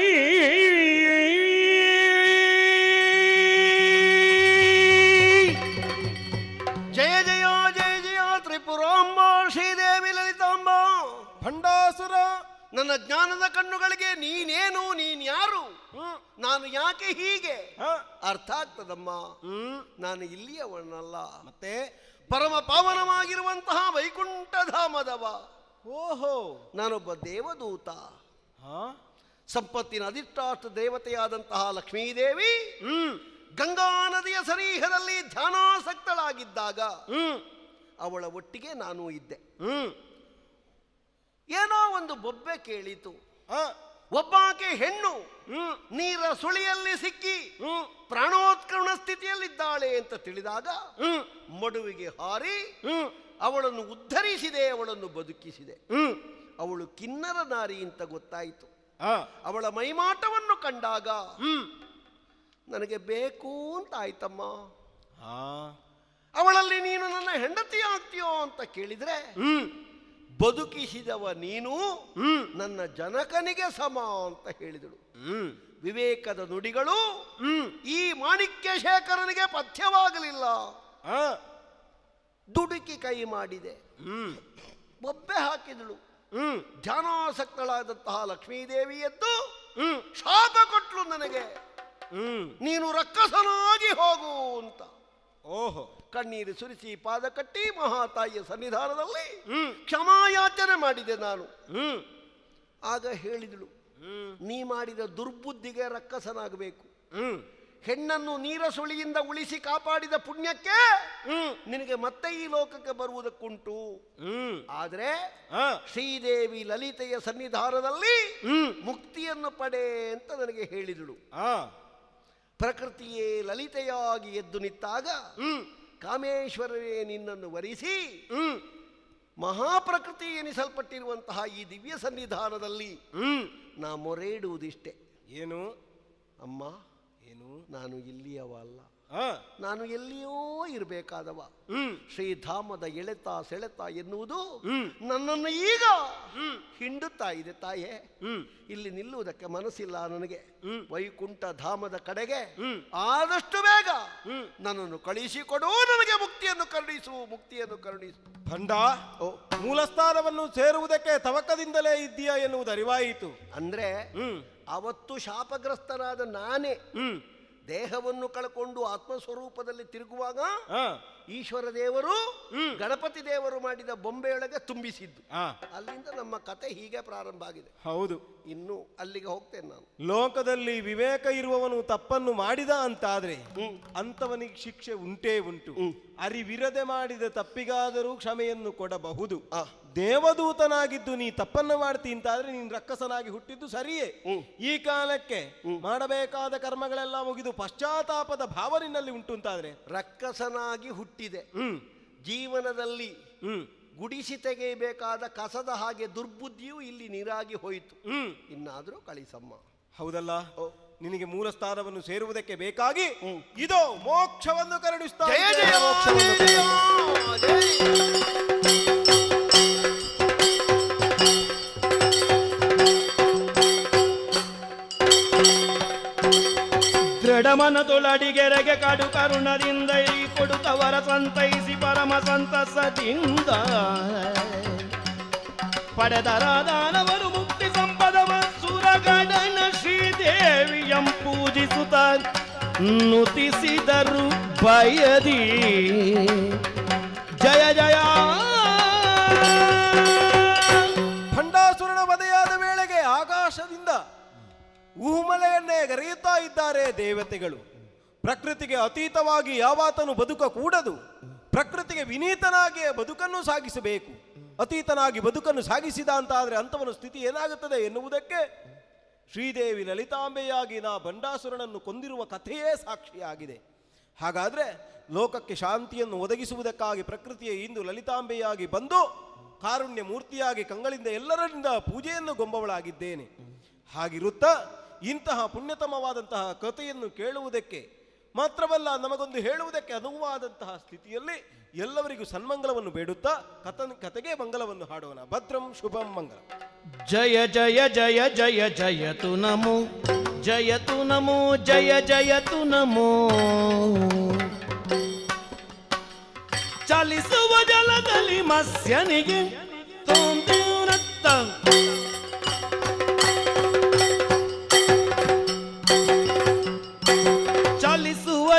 ಜಯ ಜಯ ಜಯ ಜಯ ತ್ರಿಪುರಾಂಬ ಶ್ರೀದೇವಿ ಲಲಿತಾಂಬ. ಭಂಡಾಸುರ, ನನ್ನ ಜ್ಞಾನದ ಕಣ್ಣುಗಳಿಗೆ ನೀನೇನು, ನೀನ್ಯಾರು, ನಾನು ಯಾಕೆ ಹೀಗೆ ಅರ್ಥ ಆಗ್ತದಮ್ಮ. ನಾನು ಇಲ್ಲಿಯವನಲ್ಲ, ಮತ್ತೆ ಪರಮ ಪಾವನವಾಗಿರುವಂತಹ ವೈಕುಂಠಧಾಮದವ. ಓಹೋ, ನಾನೊಬ್ಬ ದೇವದೂತ. ಸಂಪತ್ತಿನ ಅಧಿಷ್ಠಾತ ದೇವತೆಯಾದಂತಹ ಲಕ್ಷ್ಮೀದೇವಿ ಗಂಗಾ ನದಿಯ ಸರೀಹದಲ್ಲಿ ಧ್ಯಾನಾಸಕ್ತಳಾಗಿದ್ದಾಗ ಅವಳ ಒಟ್ಟಿಗೆ ನಾನು ಇದ್ದೆ. ಏನೋ ಒಂದು ಬೊಬ್ಬೆ ಕೇಳಿತು. ಒಬ್ಬಾಕೆ ಹೆಣ್ಣು ನೀರ ಸುಳಿಯಲ್ಲಿ ಸಿಕ್ಕಿ ಪ್ರಾಣೋತ್ಕರಣ ಸ್ಥಿತಿಯಲ್ಲಿದ್ದಾಳೆ ಅಂತ ತಿಳಿದಾಗ ಮಡುವಿಗೆ ಹಾರಿ ಅವಳನ್ನು ಉದ್ಧರಿಸಿದೆ, ಅವಳನ್ನು ಬದುಕಿಸಿದೆ. ಅವಳು ಕಿನ್ನರ ನಾರಿ ಅಂತ ಗೊತ್ತಾಯಿತು. ಅವಳ ಮೈಮಾಟವನ್ನು ಕಂಡಾಗ ನನಗೆ ಬೇಕು ಅಂತ ಆಯ್ತಮ್ಮ. ಅವಳಲ್ಲಿ ನೀನು ನನ್ನ ಹೆಂಡತಿ ಆಗ್ತೀಯೋ ಅಂತ ಕೇಳಿದ್ರೆ, ಬದುಕಿಸಿದವ ನೀನು ನನ್ನ ಜನಕನಿಗೆ ಸಮ ಅಂತ ಹೇಳಿದಳು. ವಿವೇಕದ ನುಡಿಗಳು ಈ ಮಾಣಿಕ್ಯ ಶೇಖರನಿಗೆ ಪಥ್ಯವಾಗಲಿಲ್ಲ. ದುಡುಕಿ ಕೈ ಮಾಡಿದೆ, ಬೊಬ್ಬೆ ಹಾಕಿದಳು. ಧ್ಯಾನಾಸಕ್ತಳಾದಂತಹ ಲಕ್ಷ್ಮೀದೇವಿ ಎದ್ದು ಶಾಪ ಕೊಟ್ಲು ನನಗೆ, ನೀನು ರಕ್ಕಸನಾಗಿ ಹೋಗು ಅಂತ. ಓಹೋ. ಕಣ್ಣೀರು ಸುರಿಸಿ ಪಾದ ಕಟ್ಟಿ ಮಹಾತಾಯಿಯ ಸನ್ನಿಧಾನದಲ್ಲಿ ಕ್ಷಮಾಯಾಚನೆ ಮಾಡಿದೆ ನಾನು. ಆಗ ಹೇಳಿದಳು, ನೀ ಮಾಡಿದ ದುರ್ಬುದ್ಧಿಗೆ ರಕ್ಕಸನಾಗಬೇಕು. ಹೆಣ್ಣನ್ನು ನೀರ ಸುಳಿಯಿಂದ ಉಳಿಸಿ ಕಾಪಾಡಿದ ಪುಣ್ಯಕ್ಕೆ ನಿನಗೆ ಮತ್ತೆ ಈ ಲೋಕಕ್ಕೆ ಬರುವುದಕ್ಕುಂಟು. ಆದ್ರೆ ಶ್ರೀದೇವಿ ಲಲಿತೆಯ ಸನ್ನಿಧಾನದಲ್ಲಿ ಮುಕ್ತಿಯನ್ನು ಪಡೆ ಅಂತ ನನಗೆ ಹೇಳಿದಳು. ಪ್ರಕೃತಿಯೇ ಲಲಿತೆಯಾಗಿ ಎದ್ದು ನಿಂತಾಗ ಕಾಮೇಶ್ವರರೇ ನಿನ್ನನ್ನು ವರಿಸಿ ಮಹಾಪ್ರಕೃತಿ ಎನಿಸಲ್ಪಟ್ಟಿರುವಂತಹ ಈ ದಿವ್ಯ ಸನ್ನಿಧಾನದಲ್ಲಿ ನಾ ಮೊರೆ ಇಡುವುದಿಷ್ಟೆ. ಏನು ಅಮ್ಮ, ಏನು? ನಾನು ಇಲ್ಲಿಯವ ಅಲ್ಲ, ನಾನು ಎಲ್ಲಿಯೋ ಇರಬೇಕಾದವ. ಶ್ರೀಧಾಮದ ಎಳೆತ ಸೆಳೆತ ಎನ್ನುವುದು ನನ್ನನ್ನು ಈಗ ಹಿಂಡುತ್ತಾ ಇದೆ ತಾಯೇ. ಇಲ್ಲಿ ನಿಲ್ಲುವುದಕ್ಕೆ ಮನಸ್ಸಿಲ್ಲ ನನಗೆ. ವೈಕುಂಠ ಧಾಮದ ಕಡೆಗೆ ಆದಷ್ಟು ಬೇಗ ನನ್ನನ್ನು ಕಳಿಸಿಕೊಡು, ನನಗೆ ಮುಕ್ತಿಯನ್ನು ಕರುಣಿಸು, ಮುಕ್ತಿಯನ್ನು ಕರುಣಿಸು. ಭಂಡ, ಮೂಲಸ್ಥಾನವನ್ನು ಸೇರುವುದಕ್ಕೆ ತವಕದಿಂದಲೇ ಇದ್ದೀಯಾ ಎನ್ನುವುದು ಅರಿವಾಯಿತು. ಅಂದ್ರೆ ಅವತ್ತು ಶಾಪಗ್ರಸ್ತನಾದ ನಾನೇ ದೇಹವನ್ನು ಕಳ್ಕೊಂಡು ಆತ್ಮಸ್ವರೂಪದಲ್ಲಿ ತಿರುಗುವಾಗ ಈಶ್ವರ ದೇವರು ಗಣಪತಿ ದೇವರು ಮಾಡಿದ ಬೊಂಬೆಯೊಳಗೆ ತುಂಬಿಸಿದ್ದು. ಅಲ್ಲಿಂದ ನಮ್ಮ ಕತೆ ಹೀಗೆ ಪ್ರಾರಂಭ ಆಗಿದೆ. ಹೌದು, ಇನ್ನು ಅಲ್ಲಿಗೆ ಹೋಗ್ತೇನೆ ನಾನು. ಲೋಕದಲ್ಲಿ ವಿವೇಕ ಇರುವವನು ತಪ್ಪನ್ನು ಮಾಡಿದ ಅಂತಾದ್ರೆ ಅಂತವನಿಗೆ ಶಿಕ್ಷೆ ಉಂಟೇ ಉಂಟು. ಅರಿವಿರದೆ ಮಾಡಿದ ತಪ್ಪಿಗಾದರೂ ಕ್ಷಮೆಯನ್ನು ಕೊಡಬಹುದು. ದೇವದೂತನಾಗಿದ್ದು ನೀ ತಪ್ಪನ್ನು ಮಾಡ್ತಿ ಅಂತಾದ್ರೆ ನೀನು ರಕ್ಕಸನಾಗಿ ಹುಟ್ಟಿದ್ದು ಸರಿಯೇ. ಈ ಕಾಲಕ್ಕೆ ಮಾಡಬೇಕಾದ ಕರ್ಮಗಳೆಲ್ಲ ಮುಗಿದು ಪಶ್ಚಾತ್ತಾಪದ ಭಾವ ನಿನ್ನಲ್ಲಿ ಉಂಟು ಅಂತಾದ್ರೆ ರಕ್ಕಸನಾಗಿ ಹುಟ್ಟಿದೆ. ಜೀವನದಲ್ಲಿ ಗುಡಿಸಿ ತೆಗೆಯಬೇಕಾದ ಕಸದ ಹಾಗೆ ದುರ್ಬುದ್ಧಿಯೂ ಇಲ್ಲಿ ನೀರಾಗಿ ಹೋಯಿತು. ಇನ್ನಾದರೂ ಕಳಿಸಮ್ಮ. ಹೌದಲ್ಲ, ನಿನಗೆ ಮೂಲ ಸ್ಥಾನವನ್ನು ಸೇರುವುದಕ್ಕೆ ಬೇಕಾಗಿ ಇದೋ ಮೋಕ್ಷವನ್ನು ಕರುಣಿಸ್ತಾ ದೃಢಮನದೊಳಡಿಗೆರೆಗೆ ಕಡು ಕರುಣದಿಂದ ಈ ಕೊಡುತ್ತವರ ಸಂತೈಸಿ ಪರಮ ಸಂತಸದಿಂದ ಪಡೆದರಾದಾನವರು ಮುಕ್ತಿ ಸಂಪದವ ಸುರಗಡನ ಶ್ರೀದೇವಿಯಂ ಪೂಜಿಸುತ್ತ ನುತಿಸಿದರು ಭಯದಿ. ಜಯ ಜಯ. ಭಂಡಾಸುರನ ವಧೆಯಾದ ವೇಳೆಗೆ ಆಕಾಶದಿಂದ ಊಮಲೆಯನ್ನೇ ಗರೆಯುತ್ತಾ ಇದ್ದಾರೆ ದೇವತೆಗಳು. ಪ್ರಕೃತಿಗೆ ಅತೀತವಾಗಿ ಯಾವಾತನು ಬದುಕಕೂಡದು. ಪ್ರಕೃತಿಗೆ ವಿನೀತನಾಗಿಯೇ ಬದುಕನ್ನು ಸಾಗಿಸಬೇಕು. ಅತೀತನಾಗಿ ಬದುಕನ್ನು ಸಾಗಿಸಿದ ಅಂತಾದರೆ ಅಂಥವನ ಸ್ಥಿತಿ ಏನಾಗುತ್ತದೆ ಎನ್ನುವುದಕ್ಕೆ ಶ್ರೀದೇವಿ ಲಲಿತಾಂಬೆಯಾಗಿ ನಾ ಭಂಡಾಸುರನನ್ನು ಕೊಂದಿರುವ ಕಥೆಯೇ ಸಾಕ್ಷಿಯಾಗಿದೆ. ಹಾಗಾದರೆ ಲೋಕಕ್ಕೆ ಶಾಂತಿಯನ್ನು ಒದಗಿಸುವುದಕ್ಕಾಗಿ ಪ್ರಕೃತಿಯ ಇಂದು ಲಲಿತಾಂಬೆಯಾಗಿ ಬಂದು ಕಾರುಣ್ಯ ಮೂರ್ತಿಯಾಗಿ ಕಂಗಳಿಂದ ಎಲ್ಲರಿಂದ ಪೂಜೆಯನ್ನು ಗೊಂಬವಳಾಗಿದ್ದೇನೆ. ಹಾಗಿರುತ್ತಾ ಇಂತಹ ಪುಣ್ಯತಮವಾದಂತಹ ಕಥೆಯನ್ನು ಕೇಳುವುದಕ್ಕೆ ಮಾತ್ರವಲ್ಲ, ನಮಗೊಂದು ಹೇಳುವುದಕ್ಕೆ ಅನುವಾದಂತಹ ಸ್ಥಿತಿಯಲ್ಲಿ ಎಲ್ಲವರಿಗೂ ಸನ್ಮಂಗಲವನ್ನು ಬೇಡುತ್ತಾ ಕತೆಗೆ ಮಂಗಲವನ್ನು ಹಾಡೋಣ. ಭದ್ರಂ ಶುಭಂ ಮಂಗಲ. ಜಯ ಜಯ ಜಯ ಜಯ ಜಯತು ನಮೋ, ಜಯತು ನಮೋ, ಜಯ ಜಯತು ನಮೋ. ಚಲಿಸುವ ಜಲದಲ್ಲಿ ಮತ್ಸ್ಯನಿಗೆ ತೋಂದಿರತ್ತ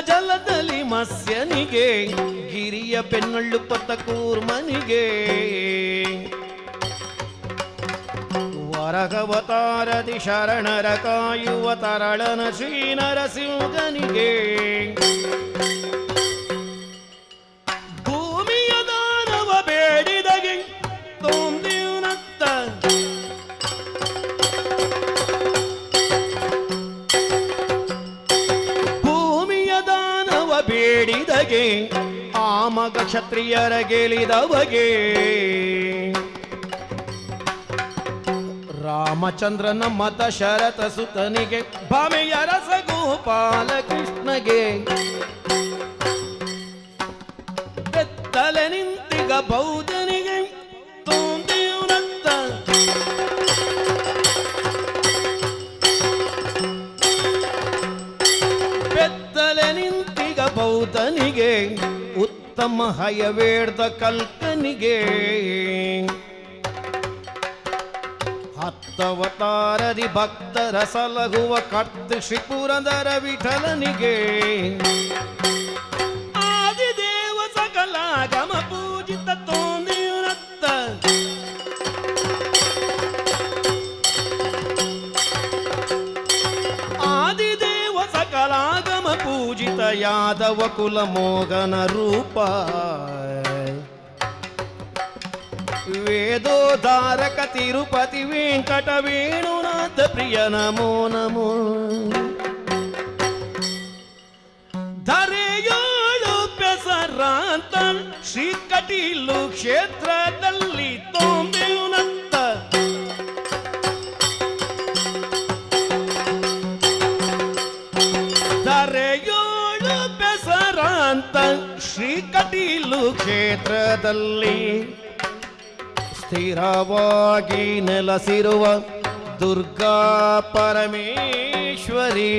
ಜಲದಲ್ಲಿ ಮತ್ಸ್ಯನಿಗೆ, ಗಿರಿಯ ಬೆನ್ನಳ್ಳು ಪತ ಕೂರ್ಮನಿಗೆ, ವರಗವತಾರದಿ ಶರಣರ ಕಾಯುವ ತರಳನ ಶ್ರೀ ನರಸಿಂಹನಿಗೆ ಭೂಮಿಯ ದಾನವ ಬೇಡಿದಗೆ ತೋಂದಿನತ್ತ ಭೂಮಿಯ ದಾನವ ಬೇಡಿದಗೆ ಆ ಮಗ ಕ್ಷತ್ರಿಯರ ಗೆಲಿದವಗೆ ರಾಮಚಂದ್ರನ ಮತ ಶರತ ಸುತನಿಗೆ ಭಾಮೆಯ ರಸ ಗೋಪಾಲ ಕೃಷ್ಣಗೆ ಬೆತ್ತಲೆ ನಿಂತಿಗ ಬೌದ್ಧನಿಗೆ ತೋಂದಿಯುನತ್ತ ಬೆತ್ತಲೆ ನಿಂತಿಗ ಬೌದ್ಧನಿಗೆ ಉತ್ತಮ ಹಯವೇಡ್ದ ಕಲ್ಕನಿಗೆ ಹತ್ತವತಾರದಿ ಭಕ್ತರ ಸಲಹುವ ಕರ್ತ ಶ್ರೀ ಪುರಂದರ ವಿಠಲನಿಗೆ ಆದಿದೇವ ಸಕಲಾಗಮ ಪೂಜಿತ ತೋಂದಿಯುನತ್ತ ಆದಿದೇವ ಸಕಲಾಗಮ ಪೂಜಿತ ಯಾದವ ಕುಲ ಮೋಗನ ರೂಪ ವೇದೋದ್ಧಾರಕ ತಿರುಪತಿ ವೆಂಕಟ ವೇಣುನಾಥ ಪ್ರಿಯ ನಮೋ ನಮೋ ಧರೆಯೋಳು ಬೆಸರಾಂತ ಶ್ರೀ ಕಟೀಲು ಕ್ಷೇತ್ರದಲ್ಲಿ ತೋಂದಿಯುನತ್ತ ಧರೆಯೋಳು ಬೆಸರಾಂತ ಶ್ರೀ ಕಟೀಲು ಕ್ಷೇತ್ರದಲ್ಲಿ ಸ್ಥಿರವಾಗಿ ನೆಲೆಸಿರುವ ದುರ್ಗಾ ಪರಮೇಶ್ವರಿ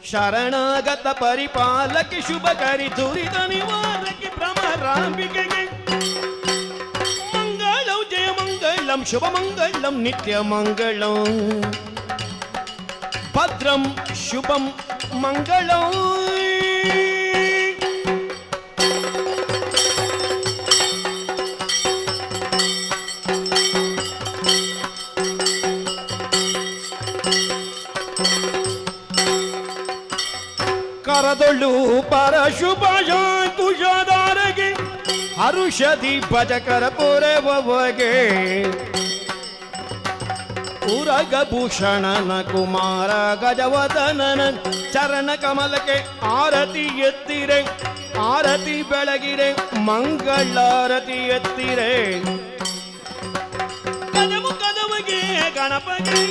ಶರಣಾಗತ ಪರಿಪಾಲಕಿ ಶುಭಕರಿ ದುರಿತ ನಿವಾರಕಿ ಭ್ರಮರಾಂಬಿಕೆಗೆ ಮಂಗಳಂ ಜಯ ಮಂಗಳಂ ಶುಭ ಮಂಗಳಂ ನಿತ್ಯ ಮಂಗಳಂ ಭದ್ರಂ ಶುಭಂ ಮಂಗಳಂ ಕರದೊಳ್ಳು ಪರಶುಭ ಕುಶದಾರಗೆ ಹರುಷದಿ ಭಜಕರ ಪೊರೆವಗೆ ಉರಗಭೂಷಣನ ಕುಮಾರ ಗಜವದನನ ಚರಣ ಕಮಲಕ್ಕೆ ಆರತಿ ಎತ್ತಿರೆ ಆರತಿ ಬೆಳಗಿರೆ ಮಂಗಳಾರತಿ ಎತ್ತಿರೆ ಕದಮು ಕದಮಗೆ ಗಣಪಗೆ